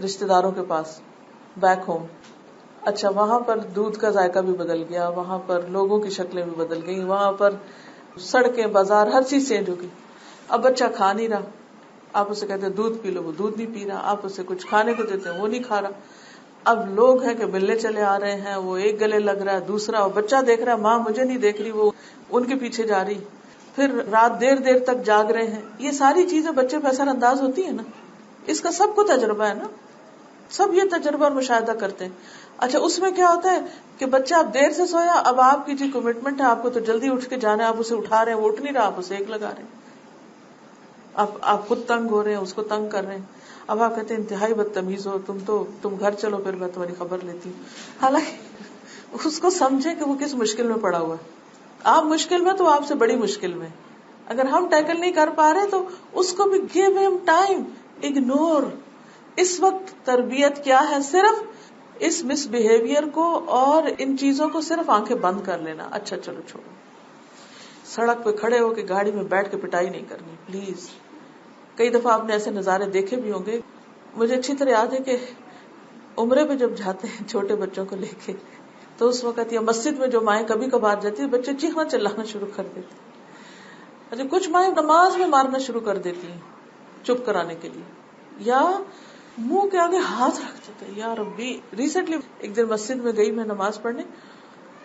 رشتے داروں کے پاس بیک ہوم, اچھا وہاں پر دودھ کا ذائقہ بھی بدل گیا, وہاں پر لوگوں کی شکلیں بھی بدل گئی, وہاں پر سڑکیں, بازار, ہر چیز چینج ہو گئی. اب بچہ کھا نہیں رہا, آپ اسے کہتے ہیں دودھ پی لو, وہ دودھ نہیں پی رہا. آپ اسے کچھ کھانے کو دیتے ہیں, وہ نہیں کھا رہا. اب لوگ ہیں کہ ملنے چلے آ رہے ہیں, وہ ایک گلے لگ رہا ہے, دوسرا, اور بچہ دیکھ رہا ہے ماں مجھے نہیں دیکھ رہی, وہ ان کے پیچھے جا رہی. پھر رات دیر دیر تک جاگ رہے ہیں. یہ ساری چیزیں بچے پہ اثر انداز ہوتی ہیں نا. اس کا سب کو تجربہ ہے نا, سب یہ تجربہ اور مشاہدہ کرتے ہیں. اچھا اس میں کیا ہوتا ہے کہ بچہ اب دیر سے سویا, اب آپ کی جو کمٹمنٹ ہے آپ کو تو جلدی اٹھ کے جانا ہے, آپ اسے اٹھا رہے ہیں, وہ اٹھ نہیں رہا, آپ اسے ایک لگا رہے ہیں, آپ خود تنگ ہو رہے ہیں, اس کو تنگ کر رہے ہیں. اب آپ کہتے ہیں انتہائی بدتمیز ہو تم گھر چلو پھر میں تمہاری خبر لیتی ہوں. حالانکہ اس کو سمجھے کہ وہ کس مشکل میں پڑا ہوا ہے. آپ مشکل میں تو آپ سے بڑی مشکل میں, اگر ہم ٹیکل نہیں کر پا رہے تو اس کو بھی گیو ہم ٹائم. اگنور. اس وقت تربیت کیا ہے, صرف اس مس بہیویئر کو اور ان چیزوں کو صرف آنکھیں بند کر لینا. اچھا چلو چھوڑو, سڑک پہ کھڑے ہو کے گاڑی میں بیٹھ کے پٹائی نہیں کرنی پلیز. کئی دفعہ آپ نے ایسے نظارے دیکھے بھی ہوں گے. مجھے اچھی طرح یاد ہے کہ عمرے پہ جب جاتے ہیں چھوٹے بچوں کو لے کے, تو اس وقت یا مسجد میں جو مائیں کبھی کبھار جاتی ہیں, بچے چیخنا چلانا شروع کر دیتے ہیں. اچھا کچھ مائیں نماز میں مارنا شروع کر دیتی ہیں چپ کرانے کے لیے, یا منہ کے آگے ہاتھ رکھ دیتے ہیں. یا ربی, ریسنٹلی ایک دن مسجد میں گئی میں نماز پڑھنے,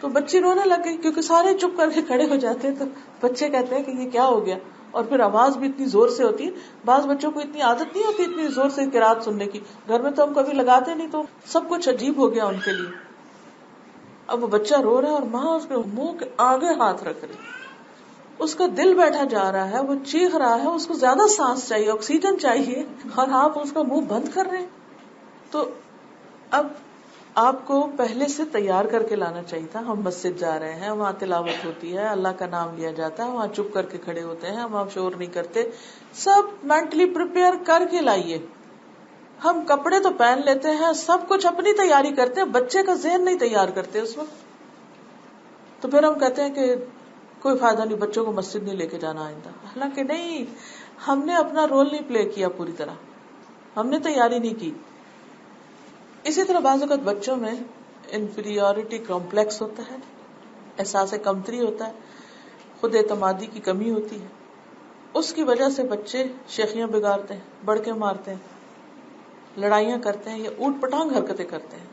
تو بچی رونے لگ گئی کیونکہ سارے چپ کر کے کھڑے ہو جاتے ہیں. تو بچے کہتے ہیں کہ یہ کیا ہو گیا, اور پھر آواز بھی اتنی زور سے ہوتی ہے. بعض بچوں کو اتنی عادت نہیں ہوتی اتنی زور سے قرات سننے کی, گھر میں تو ہم کبھی لگاتے نہیں, تو سب کچھ عجیب ہو گیا ان کے لیے. اب وہ بچہ رو رہا ہے اور ماں اس کے منہ کے آگے ہاتھ رکھ رہی, اس کا دل بیٹھا جا رہا ہے, وہ چیخ رہا ہے, اس کو زیادہ سانس چاہیے, آکسیجن چاہیے, اور آپ اس کا منہ بند کر رہے ہیں. تو اب آپ کو پہلے سے تیار کر کے لانا چاہیے تھا. ہم مسجد جا رہے ہیں, وہاں تلاوت ہوتی ہے, اللہ کا نام لیا جاتا ہے, وہاں چپ کر کے کھڑے ہوتے ہیں, ہم شور نہیں کرتے, سب مینٹلی پریپیئر کر کے لائیے. ہم کپڑے تو پہن لیتے ہیں, سب کچھ اپنی تیاری کرتے ہیں, بچے کا ذہن نہیں تیار کرتے اس وقت. تو پھر ہم کہتے ہیں کہ کوئی فائدہ نہیں, بچوں کو مسجد نہیں لے کے جانا آئندہ. حالانکہ نہیں, ہم نے اپنا رول نہیں پلے کیا پوری طرح, ہم نے تیاری نہیں کی. اسی طرح بعض اوقات بچوں میں انفیریورٹی کمپلیکس ہوتا ہے, احساس کمتری ہوتا ہے, خود اعتمادی کی کمی ہوتی ہے. اس کی وجہ سے بچے شیخیاں بگاڑتے ہیں, بڑکے مارتے ہیں, لڑائیاں کرتے ہیں, یا اوٹ پٹانگ حرکتیں کرتے ہیں,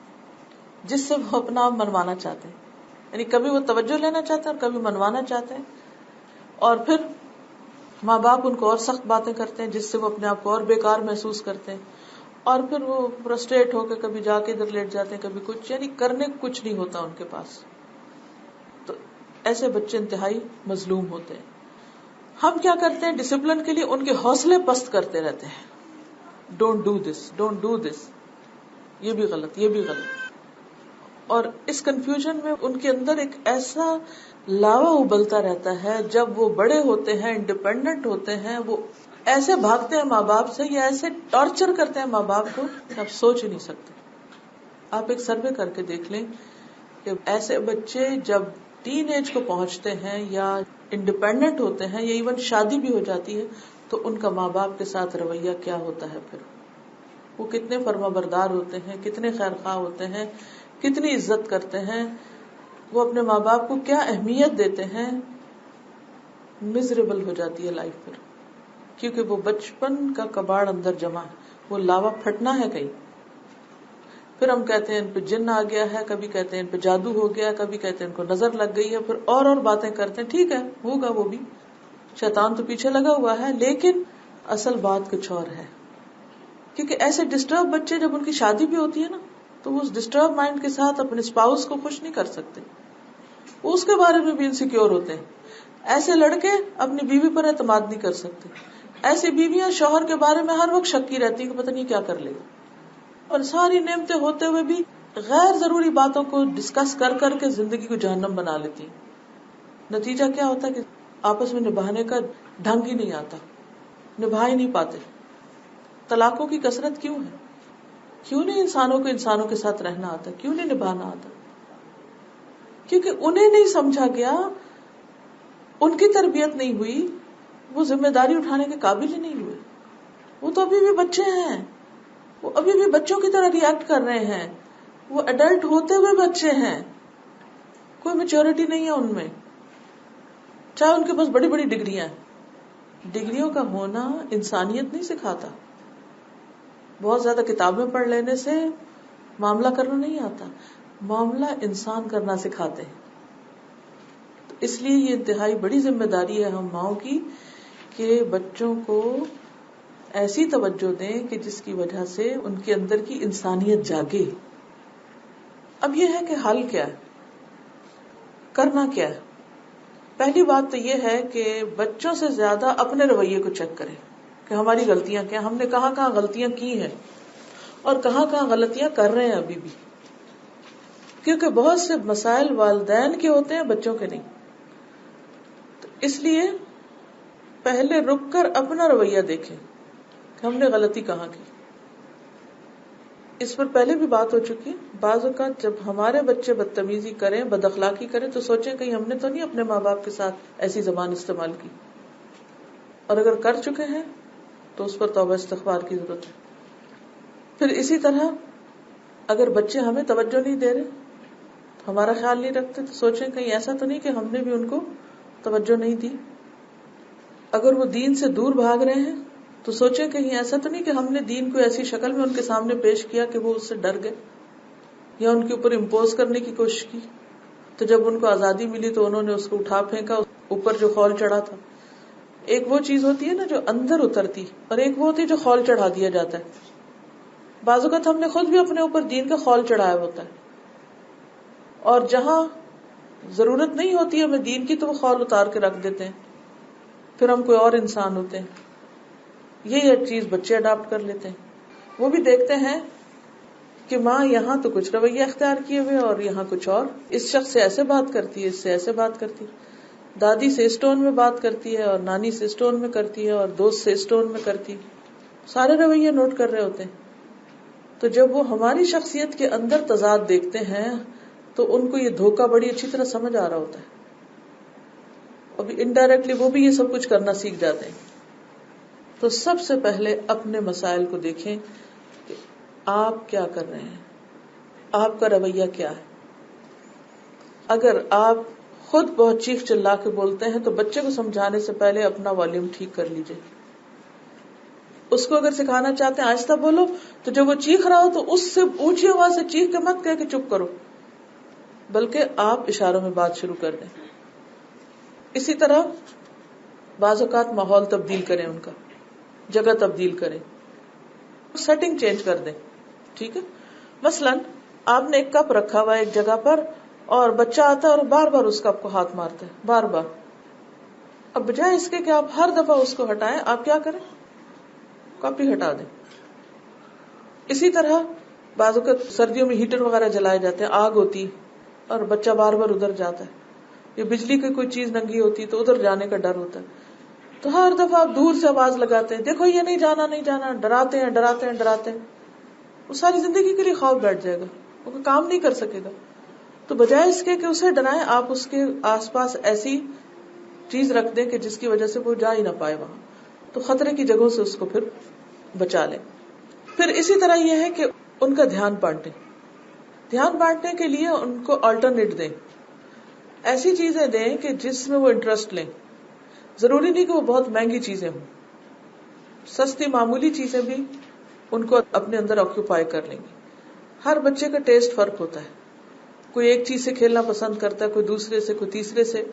جس سے وہ اپنا آپ منوانا چاہتے ہیں. یعنی کبھی وہ توجہ لینا چاہتے ہیں اور کبھی منوانا چاہتے ہیں. اور پھر ماں باپ ان کو اور سخت باتیں کرتے ہیں جس سے وہ اپنے آپ کو اور بیکار محسوس کرتے ہیں. اور پھر وہ فرسٹریٹ ہو کے کبھی جا کے ادھر لیٹ جاتے ہیں, کبھی کچھ, یعنی کرنے کچھ نہیں ہوتا ان کے پاس. تو ایسے بچے انتہائی مظلوم ہوتے ہیں. ہم کیا کرتے ہیں ڈسپلن کے لیے ان کے حوصلے پست کرتے رہتے ہیں. Don't do this, don't do this, یہ بھی غلط، یہ بھی غلط. اور اس کنفیوژن میں ان کے اندر ایک ایسا لاوا ابلتا رہتا ہے. جب وہ بڑے ہوتے ہیں، انڈیپینڈنٹ ہوتے ہیں، وہ ایسے بھاگتے ہیں ماں باپ سے یا ایسے ٹارچر کرتے ہیں ماں باپ کو کہ آپ سوچ ہی نہیں سکتے. آپ ایک سروے کر کے دیکھ لیں کہ ایسے بچے جب ٹین ایج کو پہنچتے ہیں یا انڈیپینڈنٹ ہوتے ہیں یا ایون شادی بھی ہو جاتی ہے تو ان کا ماں باپ کے ساتھ رویہ کیا ہوتا ہے. پھر وہ کتنے فرما بردار ہوتے ہیں، کتنے خیر خواہ ہوتے ہیں، کتنی عزت کرتے ہیں، وہ اپنے ماں باپ کو کیا اہمیت دیتے ہیں. مزریبل ہو جاتی ہے لائف پھر، کیونکہ وہ بچپن کا کباڑ اندر جمع ہے، وہ لاوا پھٹنا ہے کہیں. پھر ہم کہتے ہیں ان پہ جن آ گیا ہے، کبھی کہتے ہیں ان پہ جادو ہو گیا، کبھی کہتے ہیں ان کو نظر لگ گئی ہے، پھر اور باتیں کرتے ہیں. ٹھیک ہے، ہوگا، وہ بھی شیطان تو پیچھے لگا ہوا ہے، لیکن اصل بات کچھ اور ہے. کیونکہ ایسے ڈسٹرب بچے جب ان کی شادی بھی ہوتی ہے نا تو وہ اس ڈسٹرب مائنڈ کے ساتھ اپنے اسپاؤس کو خوش نہیں کر سکتے، وہ اس کے بارے میں بھی انسیکیور ہوتے ہیں. ایسے لڑکے اپنی بیوی پر اعتماد نہیں کر سکتے. ایسی بیویاں شوہر کے بارے میں ہر وقت شکی رہتی ہیں کہ پتہ نہیں کیا کر لے گا، اور ساری نعمتیں ہوتے ہوئے بھی غیر ضروری باتوں کو ڈسکس کر کر کے زندگی کو جہنم بنا لیتی. نتیجہ کیا ہوتا ہے کہ آپس میں نبھانے کا ڈھنگ ہی نہیں آتا، نبھا ہی نہیں پاتے. طلاقوں کی کثرت کیوں ہے؟ کیوں نہیں انسانوں کو انسانوں کے ساتھ رہنا آتا، کیوں نہیں نبھانا آتا؟ کیونکہ انہیں نہیں سمجھا گیا، ان کی تربیت نہیں ہوئی، وہ ذمہ داری اٹھانے کے قابل ہی نہیں ہوئے. وہ تو ابھی بھی بچے ہیں، وہ ابھی بھی بچوں کی طرح ریئیکٹ کر رہے ہیں، وہ ایڈلٹ ہوتے ہوئے بچے ہیں، کوئی میچورٹی نہیں ہے ان میں، چاہے ان کے پاس بڑی بڑی ڈگریاں ہیں. ڈگریوں کا ہونا انسانیت نہیں سکھاتا. بہت زیادہ کتابیں پڑھ لینے سے معاملہ کرنا نہیں آتا، معاملہ انسان کرنا سکھاتے ہیں. تو اس لیے یہ انتہائی بڑی ذمہ داری ہے ہم ماؤں کی کہ بچوں کو ایسی توجہ دیں کہ جس کی وجہ سے ان کے اندر کی انسانیت جاگے. اب یہ ہے کہ حل کیا ہے، کرنا کیا ہے. پہلی بات تو یہ ہے کہ بچوں سے زیادہ اپنے رویے کو چیک کریں کہ ہماری غلطیاں کیا، ہم نے کہاں کہاں غلطیاں کی ہیں اور کہاں کہاں غلطیاں کر رہے ہیں ابھی بھی. کیونکہ بہت سے مسائل والدین کے ہوتے ہیں، بچوں کے نہیں. تو اس لیے پہلے رک کر اپنا رویہ دیکھیں کہ ہم نے غلطی کہاں کی. اس پر پہلے بھی بات ہو چکی. بعض اوقات جب ہمارے بچے بدتمیزی کریں، بد اخلاقی کریں تو سوچیں کہیں ہم نے تو نہیں اپنے ماں باپ کے ساتھ ایسی زبان استعمال کی، اور اگر کر چکے ہیں تو اس پر توبہ استغفار کی ضرورت ہے. پھر اسی طرح اگر بچے ہمیں توجہ نہیں دے رہے، ہمارا خیال نہیں رکھتے، تو سوچیں کہیں ایسا تو نہیں کہ ہم نے بھی ان کو توجہ نہیں دی. اگر وہ دین سے دور بھاگ رہے ہیں تو سوچیں کہیں ایسا تو نہیں کہ ہم نے دین کو ایسی شکل میں ان کے سامنے پیش کیا کہ وہ اس سے ڈر گئے یا ان کے اوپر امپوز کرنے کی کوشش کی. تو جب ان کو آزادی ملی تو انہوں نے اس کو اٹھا پھینکا، اوپر جو خول چڑھا تھا. ایک وہ چیز ہوتی ہے نا جو اندر اترتی، اور ایک وہ ہوتی ہے جو خول چڑھا دیا جاتا ہے. بعض اوقات ہم نے خود بھی اپنے اوپر دین کا خول چڑھایا ہوتا ہے، اور جہاں ضرورت نہیں ہوتی ہمیں دین کی تو وہ خول اتار کے رکھ دیتے ہیں، پھر ہم کوئی اور انسان ہوتے ہیں. یہی چیز بچے اڈاپٹ کر لیتے ہیں. وہ بھی دیکھتے ہیں کہ ماں یہاں تو کچھ رویہ اختیار کیے ہوئے اور یہاں کچھ اور، اس شخص سے ایسے بات کرتی ہے، اس سے ایسے بات کرتی ہے، دادی سے اس ٹون میں بات کرتی ہے اور نانی سے اس ٹون میں کرتی ہے اور دوست سے اس ٹون میں کرتی. سارے رویے نوٹ کر رہے ہوتے ہیں. تو جب وہ ہماری شخصیت کے اندر تضاد دیکھتے ہیں تو ان کو یہ دھوکہ بڑی اچھی طرح سمجھ آ رہا ہوتا ہے. ابھی انڈائریکٹلی وہ بھی یہ سب کچھ کرنا سیکھ جاتے ہیں. تو سب سے پہلے اپنے مسائل کو دیکھیں کہ آپ کیا کر رہے ہیں، آپ کا رویہ کیا ہے. اگر آپ خود بہت چیخ چلا کے بولتے ہیں تو بچے کو سمجھانے سے پہلے اپنا والیوم ٹھیک کر لیجئے. اس کو اگر سکھانا چاہتے ہیں آہستہ بولو، تو جب وہ چیخ رہا ہو تو اس سے اونچی آواز سے چیخ کے مت کہہ کہ چپ کرو، بلکہ آپ اشاروں میں بات شروع کر دیں. اسی طرح بعض اوقات ماحول تبدیل کریں، ان کا جگہ تبدیل کریں، سیٹنگ چینج کر دیں. ٹھیک ہے، مثلا آپ نے ایک کپ رکھا ہوا ایک جگہ پر اور بچہ آتا ہے اور بار بار اس کا آپ کو ہاتھ مارتا ہے، بار بار. اب بجائے اس کے کہ آپ ہر دفعہ اس کو ہٹائیں، آپ کیا کریں؟ کاپی ہٹا دیں. اسی طرح بعض اوقات سردیوں میں ہیٹر وغیرہ جلائے جاتے ہیں، آگ ہوتی اور بچہ بار بار ادھر جاتا ہے، یا بجلی کی کوئی چیز ننگی ہوتی تو ادھر جانے کا ڈر ہوتا ہے. تو ہر دفعہ آپ دور سے آواز لگاتے ہیں، دیکھو یہ نہیں جانا نہیں جانا، ڈراتے ہیں ڈراتے ہیں ڈراتے ہیں. وہ ساری زندگی کے لیے خوف بیٹھ جائے گا، وہ کوئی کام نہیں کر سکے گا. تو بجائے اس کے کہ اسے ڈرائیں، آپ اس کے آس پاس ایسی چیز رکھ دیں کہ جس کی وجہ سے وہ جا ہی نہ پائے وہاں. تو خطرے کی جگہوں سے اس کو پھر بچا لیں. پھر اسی طرح یہ ہے کہ ان کا دھیان بانٹیں. دھیان بانٹنے کے لیے ان کو آلٹرنیٹ دیں، ایسی چیزیں دیں کہ جس میں وہ انٹرسٹ لیں. ضروری نہیں کہ وہ بہت مہنگی چیزیں ہوں، سستی معمولی چیزیں بھی ان کو اپنے اندر آکوپائی کر لیں گی. ہر بچے کا ٹیسٹ فرق ہوتا ہے، کوئی ایک چیز سے کھیلنا پسند کرتا ہے، کوئی دوسرے سے، کوئی تیسرے سے.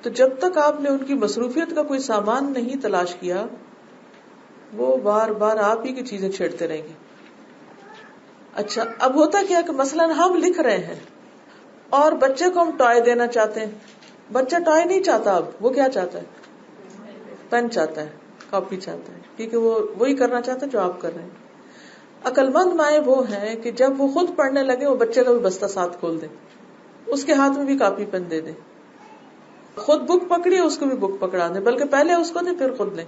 تو جب تک آپ نے ان کی مصروفیت کا کوئی سامان نہیں تلاش کیا، وہ بار بار آپ ہی کی چیزیں چھیڑتے رہیں گے. اچھا، اب ہوتا کیا کہ مثلاً ہم لکھ رہے ہیں اور بچے کو ہم ٹوائے دینا چاہتے ہیں. بچہ ٹوائے نہیں چاہتا، اب وہ کیا چاہتا ہے؟ پین چاہتا ہے، کاپی چاہتا ہے، کیونکہ وہ وہی کرنا چاہتا ہے جو آپ کر رہے ہیں. عقل مند مائیں وہ ہیں کہ جب وہ خود پڑھنے لگے وہ بچے کا بھی بستہ ساتھ کھول دیں، اس کے ہاتھ میں بھی کاپی پین دے دیں. خود بک پکڑی اس کو بھی بک پکڑا دیں، بلکہ پہلے اس کو دیں پھر خود لیں،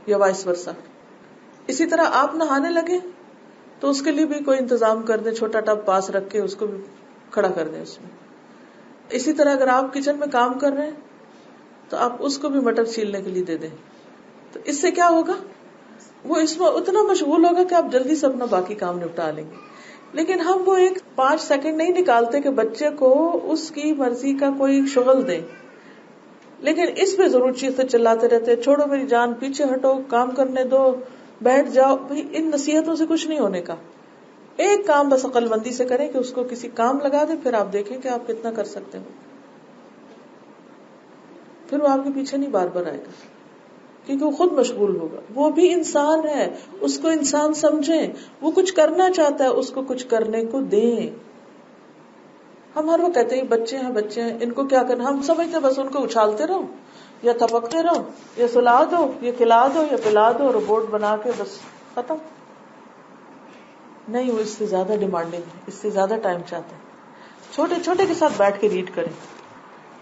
یا وائس ورسا. اسی طرح آپ نہانے لگے تو اس کے لیے بھی کوئی انتظام کر دیں، چھوٹا ٹب پاس رکھ کے اس کو بھی کھڑا کر دیں اس میں. اسی طرح اگر آپ کچن میں کام کر رہے ہیں تو آپ اس کو بھی مٹر چھیلنے کے لیے دے دیں. تو اس سے کیا ہوگا؟ وہ اس میں اتنا مشغول ہوگا کہ آپ جلدی سے اپنا باقی کام نپٹا لیں گے. لیکن ہم وہ 5 سیکنڈ نہیں نکالتے کہ بچے کو اس کی مرضی کا کوئی شغل دیں. لیکن اس پہ ضرور چیز سے چلاتے رہتے، چھوڑو میری جان، پیچھے ہٹو، کام کرنے دو، بیٹھ جاؤ. بھائی ان نصیحتوں سے کچھ نہیں ہونے کا. ایک کام بس عقل مندی سے کریں کہ اس کو کسی کام لگا دیں، پھر آپ دیکھیں کہ آپ کتنا کر سکتے ہو. پھر وہ آپ کے پیچھے نہیں بار بار آئے گا، کیونکہ وہ خود مشغول ہوگا. وہ بھی انسان ہے، اس کو انسان سمجھیں. وہ کچھ کرنا چاہتا ہے، اس کو کچھ کرنے کو دیں. ہم ہر وقت کہتے ہیں بچے ہیں ان کو کیا کرنا، ہم سمجھتے بس ان کو اچھالتے رہو یا تھپکتے رہو یا سلا دو یا کھلا دو یا پلا دو، روبوٹ بنا کے بس ختم. نہیں، وہ اس سے زیادہ ڈیمانڈنگ ہے، اس سے زیادہ ٹائم چاہتے ہیں. چھوٹے چھوٹے کے ساتھ بیٹھ کے ریڈ کریں،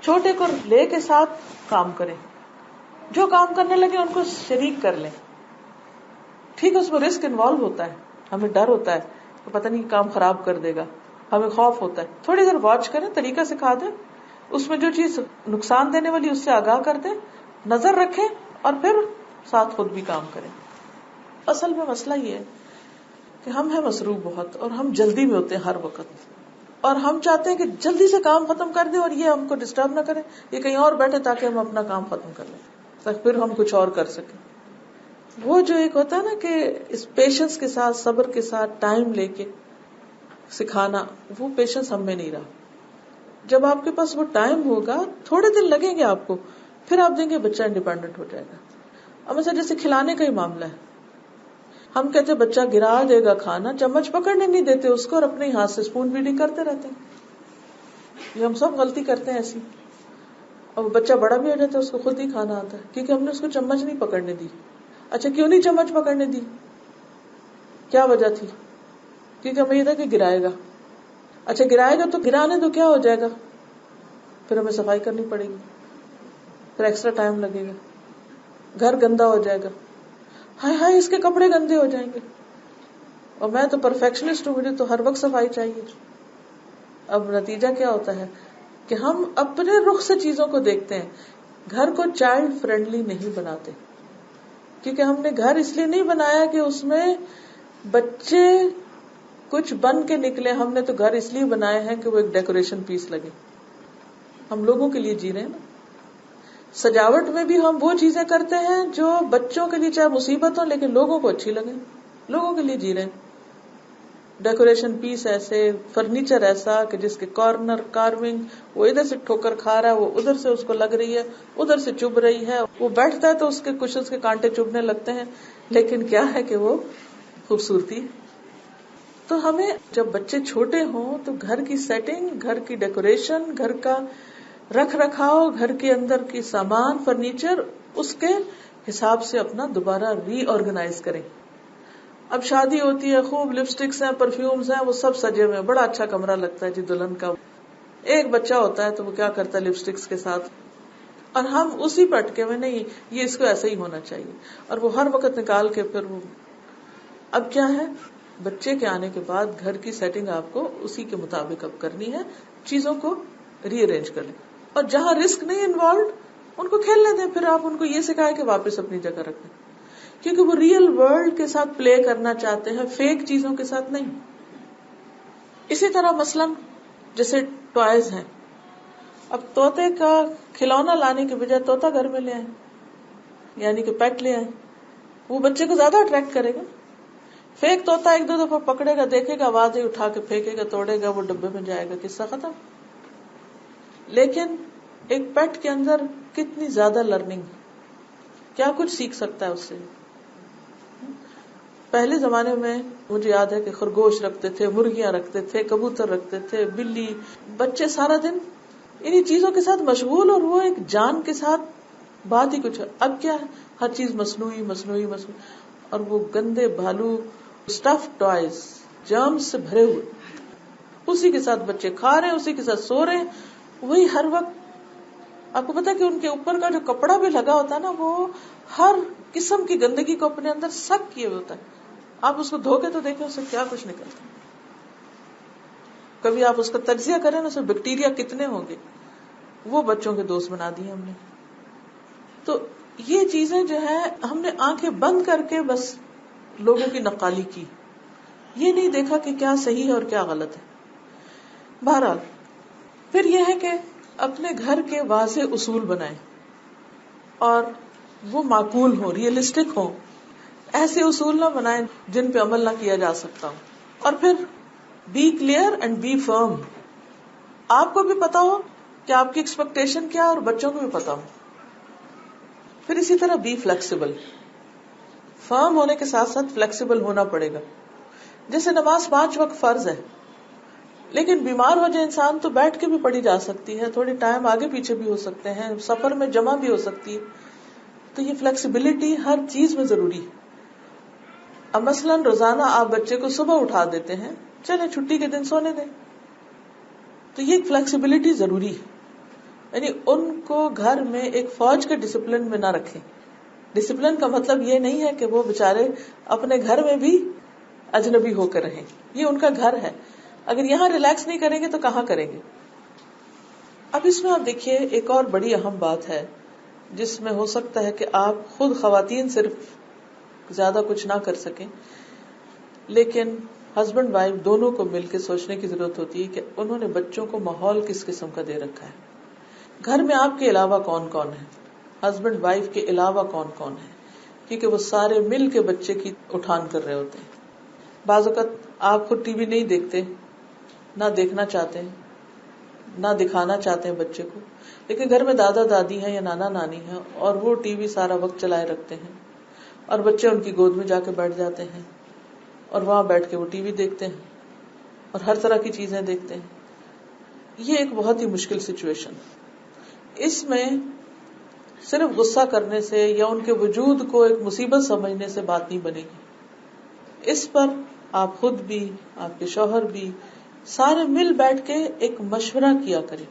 چھوٹے کو لے کے ساتھ کام کریں. جو کام کرنے لگے ان کو شریک کر لیں. ٹھیک ہے، اس میں رسک انوالو ہوتا ہے، ہمیں ڈر ہوتا ہے کہ پتہ نہیں کام خراب کر دے گا، ہمیں خوف ہوتا ہے. تھوڑی دیر واچ کریں، طریقہ سکھا دیں، اس میں جو چیز نقصان دینے والی اس سے آگاہ کر دیں، نظر رکھیں اور پھر ساتھ خود بھی کام کریں. اصل میں مسئلہ یہ ہے کہ ہم ہیں مصروف بہت، اور ہم جلدی میں ہوتے ہیں ہر وقت، اور ہم چاہتے ہیں کہ جلدی سے کام ختم کر دیں اور یہ ہم کو ڈسٹرب نہ کریں، یہ کہیں اور بیٹھے تاکہ ہم اپنا کام ختم کر لیں تاکہ پھر ہم کچھ اور کر سکیں. وہ جو ایک ہوتا ہے نا کہ اس پیشنس کے ساتھ، صبر کے ساتھ، ٹائم لے کے سکھانا، وہ پیشنس ہم میں نہیں رہا. جب آپ کے پاس وہ ٹائم ہوگا، تھوڑے دن لگیں گے آپ کو، پھر آپ دیں گے بچہ انڈیپینڈنٹ ہو جائے گا. اب مثلا جیسے کھلانے کا ہی معاملہ ہے، ہم کہتے بچہ گرا دے گا کھانا، چمچ پکڑنے نہیں دیتے اس کو اور اپنے ہاتھ سے اسپون فیڈنگ کرتے رہتے ہیں. یہ ہم سب غلطی کرتے ہیں ایسی. اور بچہ بڑا بھی ہو جاتا ہے، اس کو خود ہی کھانا آتا ہے کیونکہ ہم نے اس کو چمچ نہیں پکڑنے دی. اچھا کیوں نہیں چمچ پکڑنے دی؟ کیا وجہ تھی؟ کیونکہ ہمیں یہ تھا کہ گرائے گا. اچھا گرائے گا تو گرانے تو کیا ہو جائے گا، پھر ہمیں صفائی کرنی پڑے گی، پھر ایکسٹرا ٹائم لگے گا، گھر گندا ہو جائے گا، ہائے ہائے اس کے کپڑے گندے ہو جائیں گے. اور میں تو پرفیکشنسٹ ہوں، مجھے تو ہر وقت صفائی چاہیے. اب نتیجہ کیا ہوتا ہے کہ ہم اپنے رخ سے چیزوں کو دیکھتے ہیں، گھر کو چائلڈ فرینڈلی نہیں بناتے. کیونکہ ہم نے گھر اس لیے نہیں بنایا کہ اس میں بچے کچھ بن کے نکلے. ہم نے تو گھر اس لیے بنائے ہیں کہ وہ ایک ڈیکوریشن پیس لگے. ہم لوگوں کے لیے جی رہے ہیں نا. سجاوٹ میں بھی ہم وہ چیزیں کرتے ہیں جو بچوں کے لیے چاہے مصیبت ہو لیکن لوگوں کو اچھی لگے، لوگوں کے لیے جی رہے ہیں. ڈیکوریشن پیس ایسے، فرنیچر ایسا کہ جس کے کارنر کارونگ، وہ ادھر سے ٹھوکر کھا رہا ہے، وہ ادھر سے اس کو لگ رہی ہے، ادھر سے چبھ رہی ہے، وہ بیٹھتا ہے تو اس کے کشنز کے کانٹے چبھنے لگتے ہیں، لیکن کیا ہے کہ وہ خوبصورتی. تو ہمیں جب بچے چھوٹے ہوں تو گھر کی سیٹنگ، گھر کی ڈیکوریشن، گھر کا رکھ رکھاؤ، گھر کے اندر کی سامان، فرنیچر، اس کے حساب سے اپنا دوبارہ ری آرگنائز کریں. اب شادی ہوتی ہے، خوب لپسٹکس ہیں، پرفیومز ہیں، وہ سب سجے ہوئے، بڑا اچھا کمرہ لگتا ہے جی دلہن کا. ایک بچہ ہوتا ہے تو وہ کیا کرتا ہے لپسٹکس کے ساتھ، اور ہم اسی پہ اٹکے ہوئے، نہیں یہ اس کو ایسا ہی ہونا چاہیے، اور وہ ہر وقت نکال کے پھر وہ. اب کیا ہے، بچے کے آنے کے بعد گھر کی سیٹنگ آپ کو اسی کے مطابق اب کرنی ہے، چیزوں کو ری ارینج کر لیں، اور جہاں رسک نہیں انوالوڈ ان کو کھیلنے دیں. پھر آپ ان کو یہ سکھائیں کہ واپس اپنی جگہ رکھیں، کیونکہ وہ ریئل ورلڈ کے ساتھ پلے کرنا چاہتے ہیں، فیک چیزوں کے ساتھ نہیں. اسی طرح مثلاً جیسے ٹوائز ہیں، اب طوطے کا کھلونا لانے کے بجائے طوطا گھر میں لے آئیں، یعنی کہ پیٹ لے آئیں، وہ بچے کو زیادہ اٹریکٹ کرے گا. فیک طوطا ایک دو دفعہ پکڑے گا، دیکھے گا، آوازیں اٹھا کے پھینکے گا، توڑے گا، وہ ڈبے میں جائے گا، قصہ ختم. لیکن ایک پیٹ کے اندر کتنی زیادہ لرننگ، کیا کچھ سیکھ سکتا ہے اس سے. پہلے زمانے میں مجھے یاد ہے کہ خرگوش رکھتے تھے، مرغیاں رکھتے تھے، کبوتر رکھتے تھے، بلی. بچے سارا دن انہی چیزوں کے ساتھ مشغول، اور وہ ایک جان کے ساتھ بات ہی کچھ. اب کیا ہے، ہر چیز مصنوعی مصنوعی مصنوعی، اور وہ گندے بھالو اسٹف ٹوائز جرمز سے بھرے ہوئے، اسی کے ساتھ بچے کھا رہے ہیں، اسی کے ساتھ سو رہے ہیں، وہی ہر وقت. آپ کو پتا کہ ان کے اوپر کا جو کپڑا بھی لگا ہوتا ہے نا، وہ ہر قسم کی گندگی کو اپنے اندر سک کیے ہوئے ہوتا ہے. آپ اس کو دھو کے تو دیکھیں اس سے کیا کچھ نکلتا ہے. کبھی آپ اس کا تجزیہ کریں نا، اس میں بیکٹیریا کتنے ہوں گے. وہ بچوں کے دوست بنا دیے ہم نے. تو یہ چیزیں جو ہے ہم نے آنکھیں بند کر کے بس لوگوں کی نقالی کی، یہ نہیں دیکھا کہ کیا صحیح ہے اور کیا غلط ہے. بہرحال پھر یہ ہے کہ اپنے گھر کے واضح اصول بنائیں اور وہ معقول ہوں، ریئلسٹک ہوں. ایسے اصول نہ بنائیں جن پہ عمل نہ کیا جا سکتا ہو. اور پھر بی کلیئر اینڈ بی فرم. آپ کو بھی پتا ہو کہ آپ کی ایکسپیکٹیشن کیا، اور بچوں کو بھی پتا ہو. پھر اسی طرح بی فلیکسیبل. فرم ہونے کے ساتھ ساتھ فلیکسیبل ہونا پڑے گا. جیسے نماز 5 وقت فرض ہے، لیکن بیمار ہو جائے انسان تو بیٹھ کے بھی پڑھی جا سکتی ہے، تھوڑی ٹائم آگے پیچھے بھی ہو سکتے ہیں، سفر میں جمع بھی ہو سکتی ہے. تو یہ فلیکسیبلٹی ہر چیز میں ضروری ہے. اب مثلاً روزانہ آپ بچے کو صبح اٹھا دیتے ہیں، چلے چھٹی کے دن سونے دیں، تو یہ فلیکسیبلٹی ضروری ہے. یعنی ان کو گھر میں ایک فوج کے ڈسپلن میں نہ رکھیں. ڈسپلن کا مطلب یہ نہیں ہے کہ وہ بےچارے اپنے گھر میں بھی اجنبی ہو کر رہیں، یہ ان کا گھر ہے. اگر یہاں ریلیکس نہیں کریں گے تو کہاں کریں گے. اب اس میں آپ دیکھیے ایک اور بڑی اہم بات ہے جس میں ہو سکتا ہے کہ آپ خود خواتین صرف زیادہ کچھ نہ کر سکیں، لیکن ہسبینڈ وائف دونوں کو مل کے سوچنے کی ضرورت ہوتی ہے کہ انہوں نے بچوں کو ماحول کس قسم کا دے رکھا ہے. گھر میں آپ کے علاوہ کون کون ہے، ہسبینڈ وائف کے علاوہ کون کون ہے، کیونکہ وہ سارے مل کے بچے کی اٹھان کر رہے ہوتے ہیں. بعض اوقات آپ خود ٹی وی نہیں دیکھتے، نہ دیکھنا چاہتے ہیں، نہ دکھانا چاہتے ہیں بچے کو، لیکن گھر میں دادا دادی ہیں یا نانا نانی ہیں اور وہ ٹی وی سارا وقت چلائے رکھتے ہیں، اور بچے ان کی گود میں جا کے بیٹھ جاتے ہیں اور وہاں بیٹھ کے وہ ٹی وی دیکھتے ہیں اور ہر طرح کی چیزیں دیکھتے ہیں. یہ ایک بہت ہی مشکل سچویشن. اس میں صرف غصہ کرنے سے یا ان کے وجود کو ایک مصیبت سمجھنے سے بات نہیں بنے گی. اس پر آپ خود بھی، آپ کے شوہر بھی، سارے مل بیٹھ کے ایک مشورہ کیا کریں.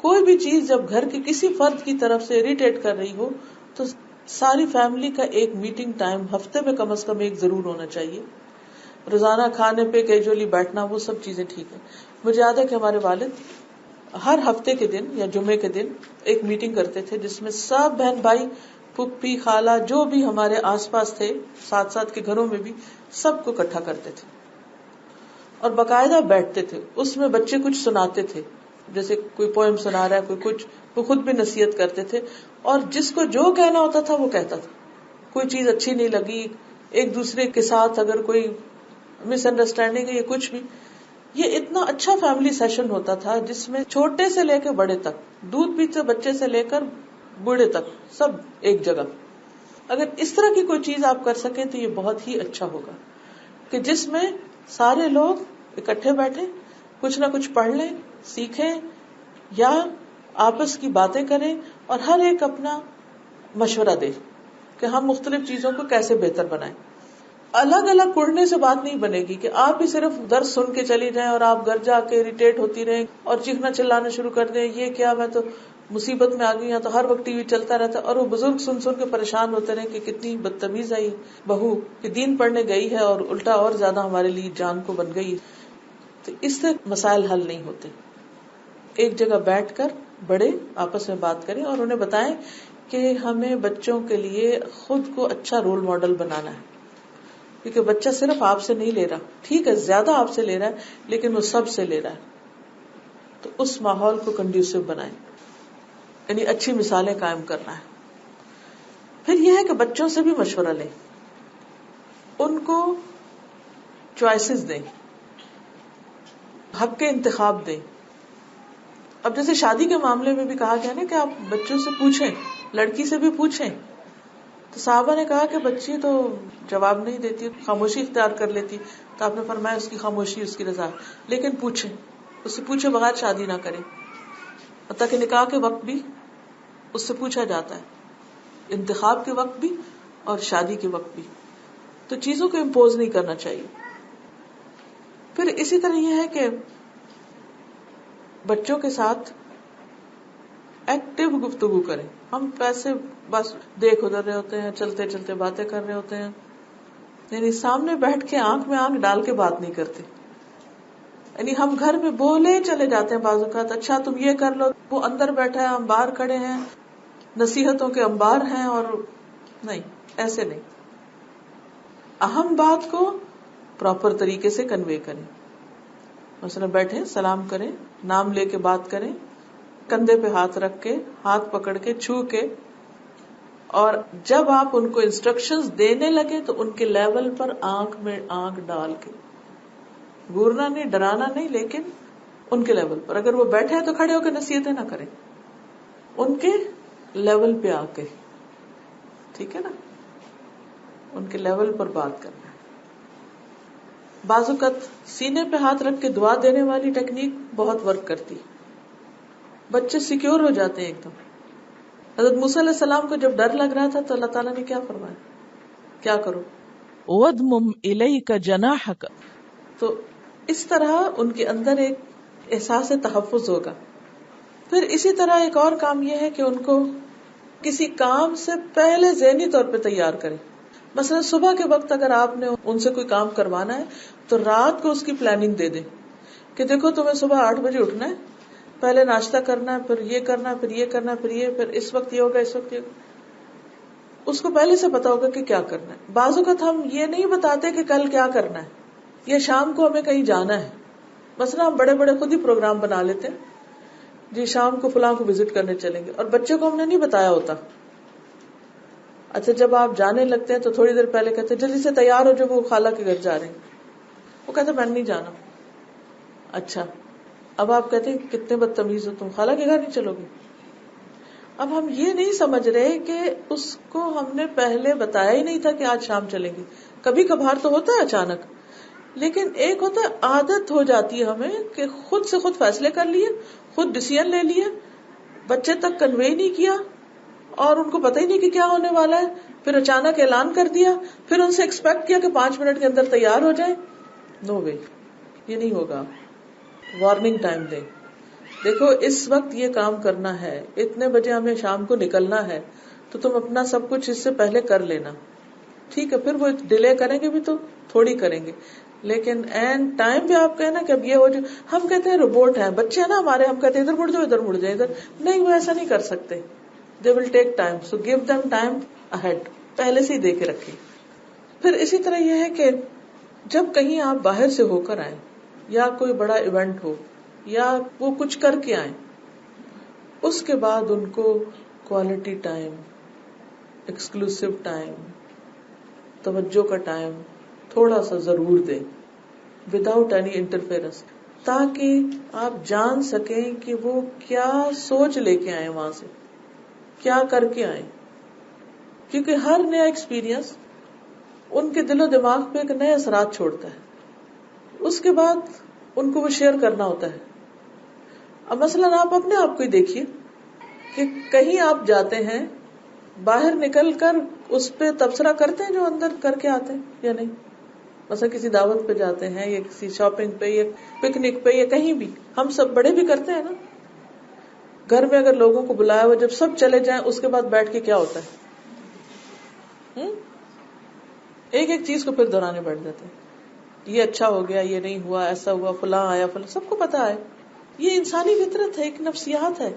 کوئی بھی چیز جب گھر کے کسی فرد کی طرف سے اریٹیٹ کر رہی ہو تو ساری فیملی کا ایک میٹنگ ٹائم ہفتے میں کم از کم ایک ضرور ہونا چاہیے. روزانہ کھانے پہ کیجولی بیٹھنا وہ سب چیزیں ٹھیک ہے. مجھے یاد ہے کہ ہمارے والد ہر ہفتے کے دن یا جمعے کے دن ایک میٹنگ کرتے تھے جس میں سب بہن بھائی، پھپھی، خالہ، جو بھی ہمارے آس پاس تھے، ساتھ ساتھ کے گھروں میں بھی، سب کو اکٹھا کرتے تھے اور باقاعدہ بیٹھتے تھے. اس میں بچے کچھ سناتے تھے، جیسے کوئی پوئم سنا رہا ہے، کوئی کچھ، وہ خود بھی نصیحت کرتے تھے اور جس کو جو کہنا ہوتا تھا وہ کہتا تھا. کوئی چیز اچھی نہیں لگی، ایک دوسرے کے ساتھ اگر کوئی مس انڈرسٹینڈنگ ہے یا کچھ بھی. یہ اتنا اچھا فیملی سیشن ہوتا تھا جس میں چھوٹے سے لے کے بڑے تک، دودھ پیتے بچے سے لے کر بوڑھے تک، سب ایک جگہ. اگر اس طرح کی کوئی چیز آپ کر سکیں تو یہ بہت ہی اچھا ہوگا کہ جس میں سارے لوگ اکٹھے بیٹھے کچھ نہ کچھ پڑھ لیں, سیکھیں یا آپس کی باتیں کریں اور ہر ایک اپنا مشورہ دے کہ ہم مختلف چیزوں کو کیسے بہتر بنائیں. الگ الگ پڑھنے سے بات نہیں بنے گی کہ آپ ہی صرف درس سن کے چلی جائیں اور آپ گھر جا کے اریٹیٹ ہوتی رہیں اور چیخنا چلانا شروع کر دیں, یہ کیا میں تو مصیبت میں آ گئی ہوں, تو ہر وقت ٹی وی چلتا رہتا ہے. اور وہ بزرگ سن سن کے پریشان ہوتے رہے کہ کتنی بدتمیز ہے یہ بہو کہ دین پڑھنے گئی ہے اور الٹا اور زیادہ ہمارے لیے جان کو بن گئی. تو اس سے مسائل حل نہیں ہوتے. ایک جگہ بیٹھ کر بڑے آپس میں بات کریں اور انہیں بتائیں کہ ہمیں بچوں کے لیے خود کو اچھا رول ماڈل بنانا ہے, کیونکہ بچہ صرف آپ سے نہیں لے رہا, ٹھیک ہے زیادہ آپ سے لے رہا ہے لیکن وہ سب سے لے رہا ہے. تو اس ماحول کو کنڈیوسو بنائیں, یعنی اچھی مثالیں قائم کرنا ہے. پھر یہ ہے کہ بچوں سے بھی مشورہ لیں, ان کو چوائسز دیں, حق کے انتخاب دیں. اب جیسے شادی کے معاملے میں بھی کہا گیا نا کہ آپ بچوں سے پوچھیں, لڑکی سے بھی پوچھیں. تو صحابہ نے کہا کہ بچی تو جواب نہیں دیتی, خاموشی اختیار کر لیتی, تو آپ نے فرمایا اس کی خاموشی اس کی رضا, لیکن پوچھیں, اس سے پوچھے بغیر شادی نہ کریں. حتیٰ کہ نکاح کے وقت بھی اس سے پوچھا جاتا ہے, انتخاب کے وقت بھی اور شادی کے وقت بھی. تو چیزوں کو امپوز نہیں کرنا چاہیے. پھر اسی طرح یہ ہے کہ بچوں کے ساتھ ایکٹیو گفتگو کریں. ہم پیسے بس دیکھ ادھر رہے ہوتے ہیں, چلتے چلتے باتیں کر رہے ہوتے ہیں, یعنی سامنے بیٹھ کے آنکھ میں آنکھ ڈال کے بات نہیں کرتے. یعنی ہم گھر میں بولے چلے جاتے ہیں بعض اوقات, اچھا تم یہ کر لو, وہ اندر بیٹھا ہے, ہم باہر کھڑے ہیں, نصیحتوں کے انبار ہیں, اور نہیں, ایسے نہیں. اہم بات کو پراپر طریقے سے کنوے کریں. مثلا بیٹھے سلام کریں, نام لے کے بات کریں, کندھے پہ ہاتھ رکھ کے, ہاتھ پکڑ کے, چھو کے, اور جب آپ ان کو انسٹرکشنز دینے لگے تو ان کے لیول پر آنکھ میں آنکھ ڈال کے, گورنا نہیں, ڈرانا نہیں, لیکن ان کے لیول پر. اگر وہ بیٹھے ہیں تو کھڑے ہو کے نصیحتیں نہ کریں, ان کے لیول پہ آ کے, ٹھیک ہے نا, ان کے لیول پر بات کرنا ہے. بعض اوقات سینے پہ ہاتھ رکھ کے دعا دینے والی ٹیکنیک بہت ورک کرتی. بچے سیکیور ہو جاتے ہیں ایک دم. حضرت موسیٰ علیہ السلام کو جب ڈر لگ رہا تھا تو اللہ تعالیٰ نے کیا فرمایا, کیا کرو, وَاضْمُمْ إِلَيْكَ جَنَاحَكَ. تو اس طرح ان کے اندر ایک احساس تحفظ ہوگا. پھر اسی طرح ایک اور کام یہ ہے کہ ان کو کسی کام سے پہلے ذہنی طور پہ تیار کریں. مثلا صبح کے وقت اگر آپ نے ان سے کوئی کام کروانا ہے تو رات کو اس کی پلاننگ دے دیں کہ دیکھو تمہیں صبح 8 بجے اٹھنا ہے, پہلے ناشتہ کرنا ہے, پھر یہ کرنا ہے, پھر یہ کرنا ہے, پھر یہ, پھر اس وقت یہ ہوگا, اس وقت یہ ہوگا. اس کو پہلے سے پتا ہوگا کہ کیا کرنا ہے. بعض اوقات ہم یہ نہیں بتاتے کہ کل کیا کرنا ہے, یا شام کو ہمیں کہیں جانا ہے. مثلا ہم بڑے بڑے خود ہی پروگرام بنا لیتے ہیں, جی شام کو فلاں کو وزٹ کرنے چلیں گے, اور بچے کو ہم نے نہیں بتایا ہوتا. اچھا جب آپ جانے لگتے ہیں تو تھوڑی دیر پہلے کہتے ہیں جلدی سے تیار ہو, جب وہ خالہ کے گھر جا رہے ہیں, وہ کہتے میں نہیں جانا. اچھا اب آپ کہتے ہیں کتنے بدتمیز ہو تم, خالہ کے گھر نہیں چلو گے. اب ہم یہ نہیں سمجھ رہے کہ اس کو ہم نے پہلے بتایا ہی نہیں تھا کہ آج شام چلیں گے. کبھی کبھار تو ہوتا ہے اچانک, لیکن ایک ہوتا ہے عادت ہو جاتی ہے ہمیں کہ خود سے خود فیصلے کر لیے, خود ڈیسیژن لے لیے, بچے تک کنوے نہیں کیا, اور ان کو پتہ ہی نہیں کہ کیا ہونے والا ہے, پھر اچانک اعلان کر دیا, پھر ان سے ایکسپیکٹ کیا کہ 5 منٹ کے اندر تیار ہو جائے. نو وے, یہ نہیں ہوگا. وارننگ ٹائم دیں, دیکھو اس وقت یہ کام کرنا ہے, اتنے بجے ہمیں شام کو نکلنا ہے, تو تم اپنا سب کچھ اس سے پہلے کر لینا. ٹھیک ہے, پھر وہ ڈیلے کریں گے بھی تو تھوڑی کریں گے, لیکن اینڈ ٹائم پہ آپ کہنا کہ اب یہ ہو جو, ہم کہتے ہیں روبوٹ ہیں بچے ہیں نا ہمارے, ہم کہتے ہیں ادھر مڑ جاؤ, ادھر مڑ جائے, ادھر نہیں, وہ ایسا نہیں کر سکتے. They will take time, so give them time ahead, پہلے سے ہی دے کے رکھیں. پھر اسی طرح یہ ہے کہ جب کہیں آپ باہر سے ہو کر آئیں, یا کوئی بڑا ایونٹ ہو, یا وہ کچھ کر کے آئیں, اس کے بعد ان کو کوالٹی ٹائم, ایکسکلوسیو ٹائم, توجہ کا ٹائم تھوڑا سا ضرور دیں, وداؤٹ اینی انٹرفیئرنس, تاکہ آپ جان سکیں کہ وہ کیا سوچ لے کے آئے وہاں سے, کیا کر کے آئے. کیونکہ ہر نیا ایکسپیرئنس ان کے دل و دماغ پہ ایک نئے اثرات چھوڑتا ہے. اس کے بعد ان کو وہ شیئر کرنا ہوتا ہے. اب مثلاً آپ اپنے آپ کو ہی دیکھیے کہ کہیں آپ جاتے ہیں, باہر نکل کر اس پہ تبصرہ کرتے ہیں جو اندر کر کے آتے ہیں یا نہیں. مثلا کسی دعوت پہ جاتے ہیں یا کسی شاپنگ پہ یا پکنک پہ یا کہیں بھی, ہم سب بڑے بھی کرتے ہیں نا. گھر میں اگر لوگوں کو بلایا ہوا, جب سب چلے جائیں اس کے بعد بیٹھ کے کیا ہوتا ہے, ایک ایک چیز کو پھر دہرانے بیٹھ جاتے ہیں. یہ اچھا ہو گیا, یہ نہیں ہوا, ایسا ہوا, فلاں آیا, فلاں, سب کو پتا ہے. یہ انسانی فطرت ہے, ایک نفسیات ہے.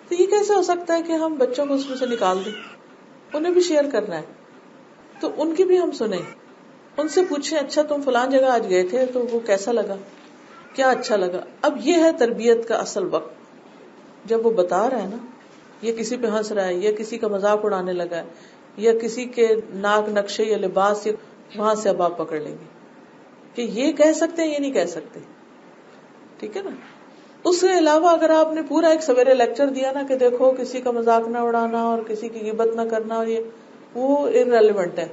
تو یہ کیسے ہو سکتا ہے کہ ہم بچوں کو اس میں سے نکال دیں؟ انہیں بھی شیئر کرنا ہے تو ان کی بھی ہم سنیں, ان سے پوچھیں اچھا تم فلاں جگہ آج گئے تھے تو وہ کیسا لگا, کیا اچھا لگا. اب یہ ہے تربیت کا اصل وقت, جب وہ بتا رہا ہے نا, یہ کسی پہ ہنس رہا ہے یا کسی کا مذاق اڑانے لگا ہے یا کسی کے ناک نقشے یا لباس, یا وہاں سے اب آپ پکڑ لیں گے کہ یہ کہہ سکتے ہیں, یہ نہیں کہہ سکتے. ٹھیک ہے نا. اس کے علاوہ اگر آپ نے پورا ایک سویرے لیکچر دیا نا کہ دیکھو کسی کا مذاق نہ اڑانا اور کسی کی غیبت نہ کرنا, اور یہ وہ irrelevant ہے,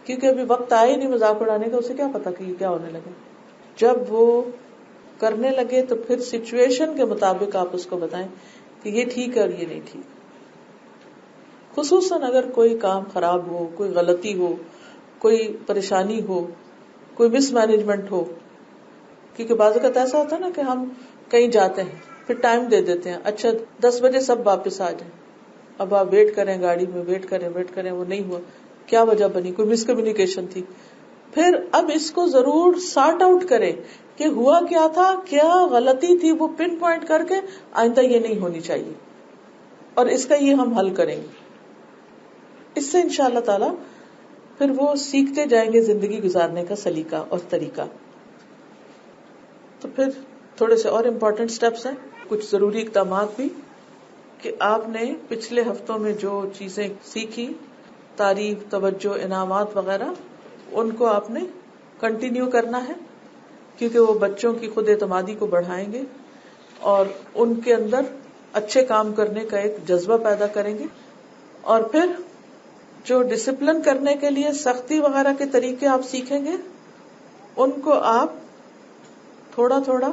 کیونکہ ابھی وقت آئے نہیں مذاق اڑانے کا, اسے کیا پتا کہ یہ کیا ہونے لگے. جب وہ کرنے لگے تو پھر سچویشن کے مطابق آپ اس کو بتائیں کہ یہ ٹھیک ہے اور یہ نہیں ٹھیک. خصوصاً اگر کوئی کام خراب ہو, کوئی غلطی ہو, کوئی پریشانی ہو, کوئی مس مینجمنٹ ہو. کیونکہ بعض اوقات ایسا ہوتا ہے نا کہ ہم کہیں جاتے ہیں, پھر ٹائم دے دیتے ہیں, اچھا 10 بجے سب واپس آ جائیں. اب آپ ویٹ کریں, گاڑی میں ویٹ کریں, وہ نہیں ہوا, کیا وجہ بنی, کوئی مس کمیونیکیشن تھی. پھر اب اس کو ضرور سارٹ آؤٹ کریں کہ ہوا کیا تھا, کیا غلطی تھی, وہ پن پوائنٹ کر کے آئندہ یہ نہیں ہونی چاہیے, اور اس کا یہ ہم حل کریں گے. اس سے انشاءاللہ تعالی پھر وہ سیکھتے جائیں گے زندگی گزارنے کا سلیقہ اور طریقہ. تو پھر تھوڑے سے اور امپورٹنٹ سٹیپس ہیں, کچھ ضروری اقدامات بھی, کہ آپ نے پچھلے ہفتوں میں جو چیزیں سیکھی, تعریف, توجہ, انعامات وغیرہ, ان کو آپ نے کنٹینیو کرنا ہے, کیونکہ وہ بچوں کی خود اعتمادی کو بڑھائیں گے اور ان کے اندر اچھے کام کرنے کا ایک جذبہ پیدا کریں گے. اور پھر جو ڈسپلن کرنے کے لیے سختی وغیرہ کے طریقے آپ سیکھیں گے, ان کو آپ تھوڑا تھوڑا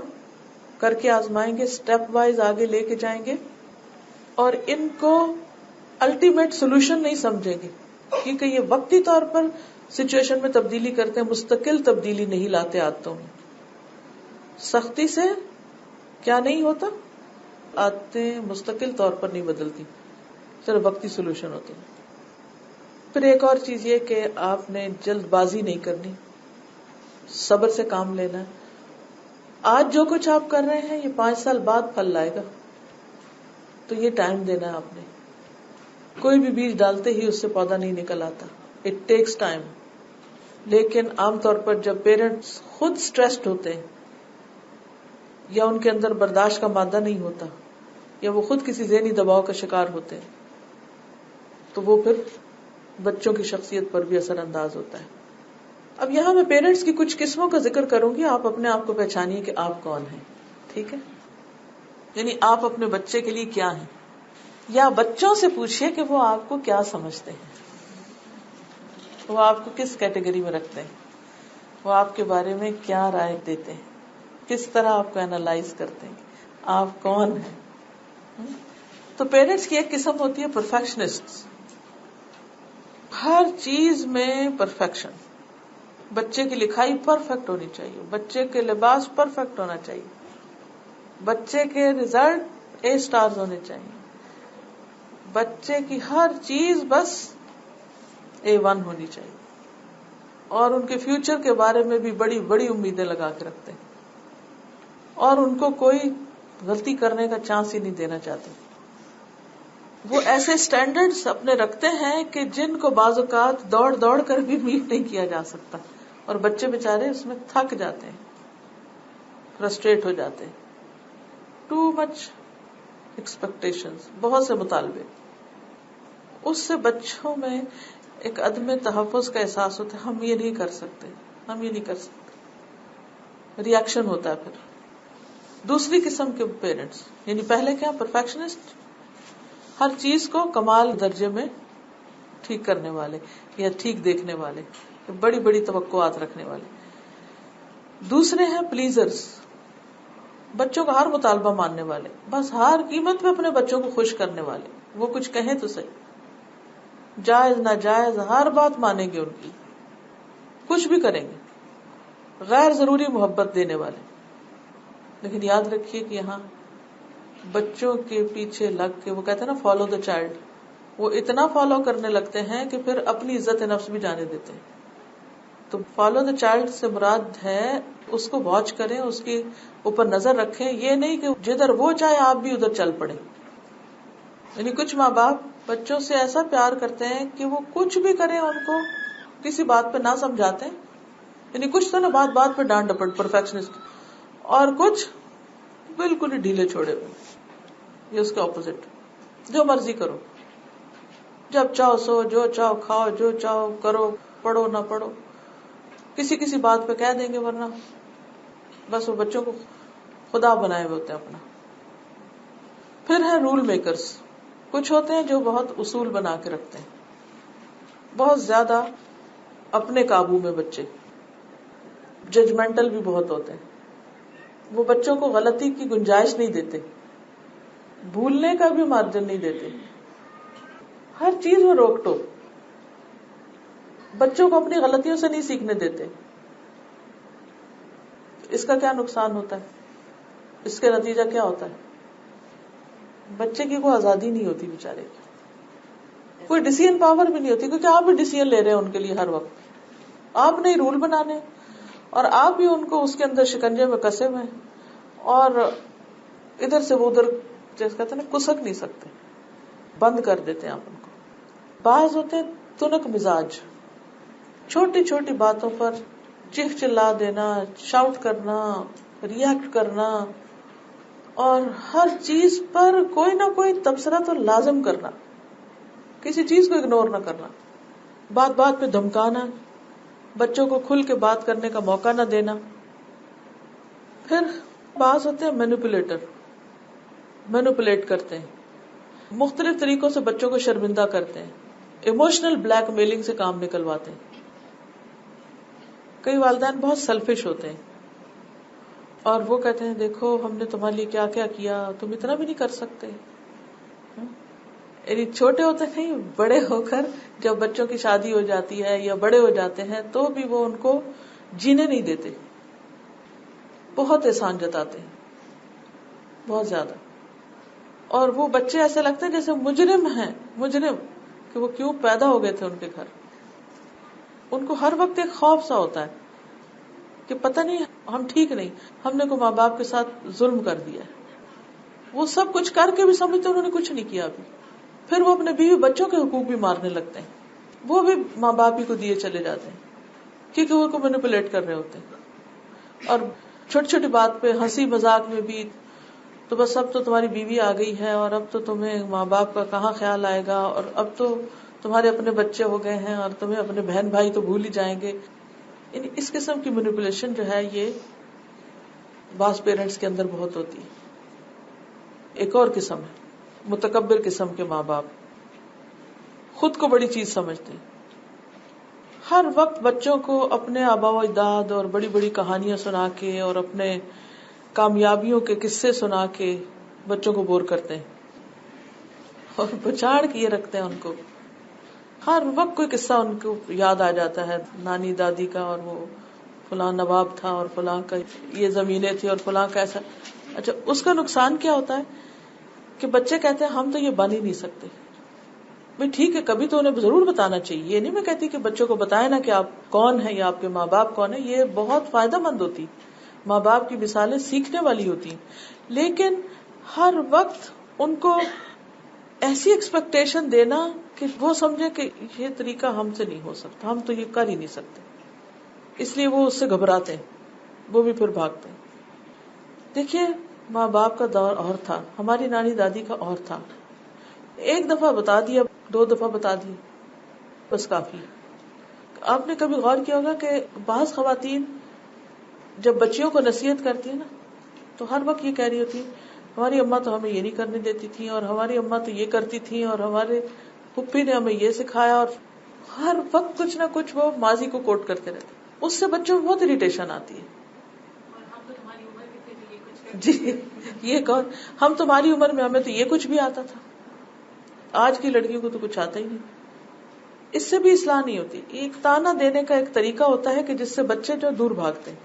کر کے آزمائیں گے, سٹیپ وائز آگے لے کے جائیں گے, اور ان کو الٹیمیٹ سولوشن نہیں سمجھیں گے, کیونکہ یہ وقتی طور پر سچویشن میں تبدیلی کرتے ہیں, مستقل تبدیلی نہیں لاتے عادتوں میں. سختی سے کیا نہیں ہوتا, عادتیں مستقل طور پر نہیں بدلتی, صرف وقتی سولوشن ہوتے ہیں. پھر ایک اور چیز یہ کہ آپ نے جلد بازی نہیں کرنی, صبر سے کام لینا ہے. آج جو کچھ آپ کر رہے ہیں یہ 5 سال بعد پھل لائے گا, تو یہ ٹائم دینا ہے آپ نے. کوئی بھی بیج ڈالتے ہی اس سے پودا نہیں نکل آتا, اٹ ٹیکس ٹائم. لیکن عام طور پر جب پیرنٹس خود سٹریسڈ ہوتے ہیں, یا ان کے اندر برداشت کا مادہ نہیں ہوتا, یا وہ خود کسی ذہنی دباؤ کا شکار ہوتے ہیں, تو وہ پھر بچوں کی شخصیت پر بھی اثر انداز ہوتا ہے. اب یہاں میں پیرنٹس کی کچھ قسموں کا ذکر کروں گی, آپ اپنے آپ کو پہچانیے کہ آپ کون ہیں. ٹھیک ہے, یعنی آپ اپنے بچے کے لیے کیا ہیں, یا بچوں سے پوچھئے کہ وہ آپ کو کیا سمجھتے ہیں, وہ آپ کو کس کیٹیگری میں رکھتے ہیں, وہ آپ کے بارے میں کیا رائے دیتے ہیں, کس طرح آپ کو اینالائز کرتے ہیں, آپ کون ہیں. تو پیرنٹس کی ایک قسم ہوتی ہے پرفیکشنسٹ, ہر چیز میں پرفیکشن. بچے کی لکھائی پرفیکٹ ہونی چاہیے, بچے کے لباس پرفیکٹ ہونا چاہیے, بچے کے ریزلٹ A+ ہونے چاہیے, بچے کی ہر چیز بس A1 ہونی چاہیے, اور ان کے فیوچر کے بارے میں بھی بڑی بڑی امیدیں لگا کے رکھتے ہیں, اور ان کو کوئی غلطی کرنے کا چانس ہی نہیں دینا چاہتے. وہ ایسے سٹینڈرڈز اپنے رکھتے ہیں کہ جن کو بعض اوقات دوڑ دوڑ کر بھی میٹ نہیں کیا جا سکتا, اور بچے بےچارے اس میں تھک جاتے ہیں, فرسٹریٹ ہو جاتے ہیں. ٹو مچ ایکسپیکٹیشنز, بہت سے مطالبے, اس سے بچوں میں ایک عدم تحفظ کا احساس ہوتا ہے, ہم یہ نہیں کر سکتے, ہم یہ نہیں کر سکتے, ری ایکشن ہوتا ہے. پھر دوسری قسم کے پیرنٹس, یعنی پہلے کیا, پرفیکشنسٹ, ہر چیز کو کمال درجے میں ٹھیک کرنے والے یا ٹھیک دیکھنے والے, بڑی بڑی توقعات رکھنے والے. دوسرے ہیں پلیزرز، بچوں کا ہر مطالبہ ماننے والے، بس ہر قیمت پہ اپنے بچوں کو خوش کرنے والے، وہ کچھ کہیں تو صحیح، جائز ناجائز ہر بات مانیں گے ان کی، کچھ بھی کریں گے، غیر ضروری محبت دینے والے. لیکن یاد رکھیے کہ یہاں بچوں کے پیچھے لگ کے، وہ کہتے ہیں نا فالو دا چائلڈ، وہ اتنا فالو کرنے لگتے ہیں کہ پھر اپنی عزت نفس بھی جانے دیتے ہیں. تو فالو دا چائلڈ سے مراد ہے اس کو واچ کریں، اس کے اوپر نظر رکھیں، یہ نہیں کہ جدھر وہ چاہے آپ بھی ادھر چل پڑے. یعنی کچھ ماں باپ بچوں سے ایسا پیار کرتے ہیں کہ وہ کچھ بھی کریں ان کو کسی بات پہ نہ سمجھاتے ہیں. یعنی کچھ تو نا بات بات پہ ڈانٹ ڈپٹ پرفیکشنسٹ، اور کچھ بالکل ہی ڈھیلے چھوڑے ہوئے. یہ اس کے اپوزٹ، جو مرضی کرو، جب چاہو سو، جو چاہو کھاؤ، جو چاہو کرو، پڑھو نہ پڑھو، کسی بات پہ کہہ دیں گے، ورنہ بس وہ بچوں کو خدا بنائے ہوئے ہوتے ہیں اپنا. پھر ہے رول میکرز، کچھ ہوتے ہیں جو بہت اصول بنا کے رکھتے ہیں، بہت زیادہ اپنے قابو میں بچے، ججمنٹل بھی بہت ہوتے ہیں. وہ بچوں کو غلطی کی گنجائش نہیں دیتے، بھولنے کا بھی مارجن نہیں دیتے، ہر چیز میں روک ٹوک، بچوں کو اپنی غلطیوں سے نہیں سیکھنے دیتے. اس کا کیا نقصان ہوتا ہے؟ اس کا نتیجہ کیا ہوتا ہے؟ بچے کی کوئی آزادی نہیں ہوتی بیچارے کی، کوئی ڈیسیژن پاور بھی نہیں ہوتی، کیونکہ آپ بھی ڈیسیژن لے رہے ہیں ان کے لیے ہر وقت، آپ نے رول بنانے اور آپ بھی ان کو اس کے اندر شکنجے میں کسے ہوئے ہیں، اور ادھر سے وہ ادھر جیسے کہتے ہیں نا کسک نہیں سکتے، بند کر دیتے ہیں آپ ان کو. بعض ہوتے ہیں تنک مزاج، چھوٹی چھوٹی باتوں پر چیخ چلا دینا، شاؤٹ کرنا، ریئیکٹ کرنا، اور ہر چیز پر کوئی نہ کوئی تبصرہ تو لازم کرنا، کسی چیز کو اگنور نہ کرنا، بات بات پہ دھمکانا، بچوں کو کھل کے بات کرنے کا موقع نہ دینا. پھر بعض ہوتے ہیں مینوپولیٹ کرتے ہیں، مختلف طریقوں سے بچوں کو شرمندہ کرتے ہیں، ایموشنل بلیک میلنگ سے کام نکلواتے ہیں. کئی والدین بہت سیلفش ہوتے ہیں اور وہ کہتے ہیں دیکھو ہم نے تمہارے لیے کیا کیا کیا، تم اتنا بھی نہیں کر سکتے. یعنی چھوٹے ہوتے نہیں، بڑے ہو کر جب بچوں کی شادی ہو جاتی ہے یا بڑے ہو جاتے ہیں تو بھی وہ ان کو جینے نہیں دیتے، بہت احسان جتاتے ہیں، بہت زیادہ. اور وہ بچے ایسے لگتے ہیں جیسے مجرم ہیں، مجرم کہ وہ کیوں پیدا ہو گئے تھے ان کے گھر. ان کو ہر وقت ایک خوف سا ہوتا ہے کہ پتہ نہیں ہم ٹھیک نہیں، ہم نے کوئی ماں باپ کے ساتھ ظلم کر دیا ہے. وہ سب کچھ کر کے بھی سمجھتے انہوں نے کچھ نہیں کیا ابھی. پھر وہ اپنے بیوی بچوں کے حقوق بھی مارنے لگتے ہیں، وہ بھی ماں باپ ہی کو دیے چلے جاتے ہیں کیونکہ وہ کو مینیپولیٹ کر رہے ہوتے ہیں. اور چھوٹی چھوٹی بات پہ ہنسی مذاق میں بھی تو بس اب تو تمہاری بیوی آ گئی ہے اور اب تو تمہیں ماں باپ کا کہاں خیال آئے گا، اور اب تو تمہارے اپنے بچے ہو گئے ہیں اور تمہیں اپنے بہن بھائی تو بھول ہی جائیں گے. یعنی اس قسم کی مینیپولیشن جو ہے یہ بعض پیرنٹس کے اندر بہت ہوتی ہے. ایک اور قسم ہے متکبر قسم کے ماں باپ، خود کو بڑی چیز سمجھتے ہیں، ہر وقت بچوں کو اپنے آباء و اجداد اور بڑی بڑی کہانیاں سنا کے اور اپنے کامیابیوں کے قصے سنا کے بچوں کو بور کرتے ہیں اور بچاڑ کیے رکھتے ہیں ان کو. ہر وقت کوئی قصہ ان کو یاد آ جاتا ہے، نانی دادی کا، اور وہ فلاں نواب تھا اور فلاں کا یہ زمینیں تھی اور فلاں کا ایسا. اچھا اس کا نقصان کیا ہوتا ہے کہ بچے کہتے ہیں ہم تو یہ بن ہی نہیں سکتے. بھئی ٹھیک ہے کبھی تو انہیں ضرور بتانا چاہیے، یہ نہیں میں کہتی کہ بچوں کو بتائے نا کہ آپ کون ہیں یا آپ کے ماں باپ کون ہیں، یہ بہت فائدہ مند ہوتی، ماں باپ کی مثالیں سیکھنے والی ہوتی، لیکن ہر وقت ان کو ایسی ایکسپیکٹیشن دینا کہ وہ سمجھے کہ یہ طریقہ ہم سے نہیں ہو سکتا، ہم تو یہ کر ہی نہیں سکتے، اس لیے وہ اس سے گھبراتے ہیں، وہ بھی پھر بھاگتے ہیں. دیکھیے ماں باپ کا دور اور تھا، ہماری نانی دادی کا اور تھا. ایک دفعہ بتا دیا، 2 دفعہ بتا دی بس کافی. آپ نے کبھی غور کیا ہوگا کہ بعض خواتین جب بچیوں کو نصیحت کرتی ہیں نا تو ہر وقت یہ کہہ رہی ہوتی ہماری اماں تو ہمیں یہ نہیں کرنے دیتی تھی، اور ہماری اماں تو یہ کرتی تھی، اور ہمارے پھپھی نے ہمیں یہ سکھایا، اور ہر وقت کچھ نہ کچھ وہ ماضی کو کوٹ کرتے رہتے. اس سے بچوں میں بہت اریٹیشن آتی ہے. جی یہ کون, ہم تمہاری عمر میں ہمیں تو یہ کچھ بھی آتا تھا, آج کی لڑکیوں کو تو کچھ آتا ہی نہیں. اس سے بھی اصلاح نہیں ہوتی. ایک تانا دینے کا ایک طریقہ ہوتا ہے کہ جس سے بچے جو دور بھاگتے ہیں.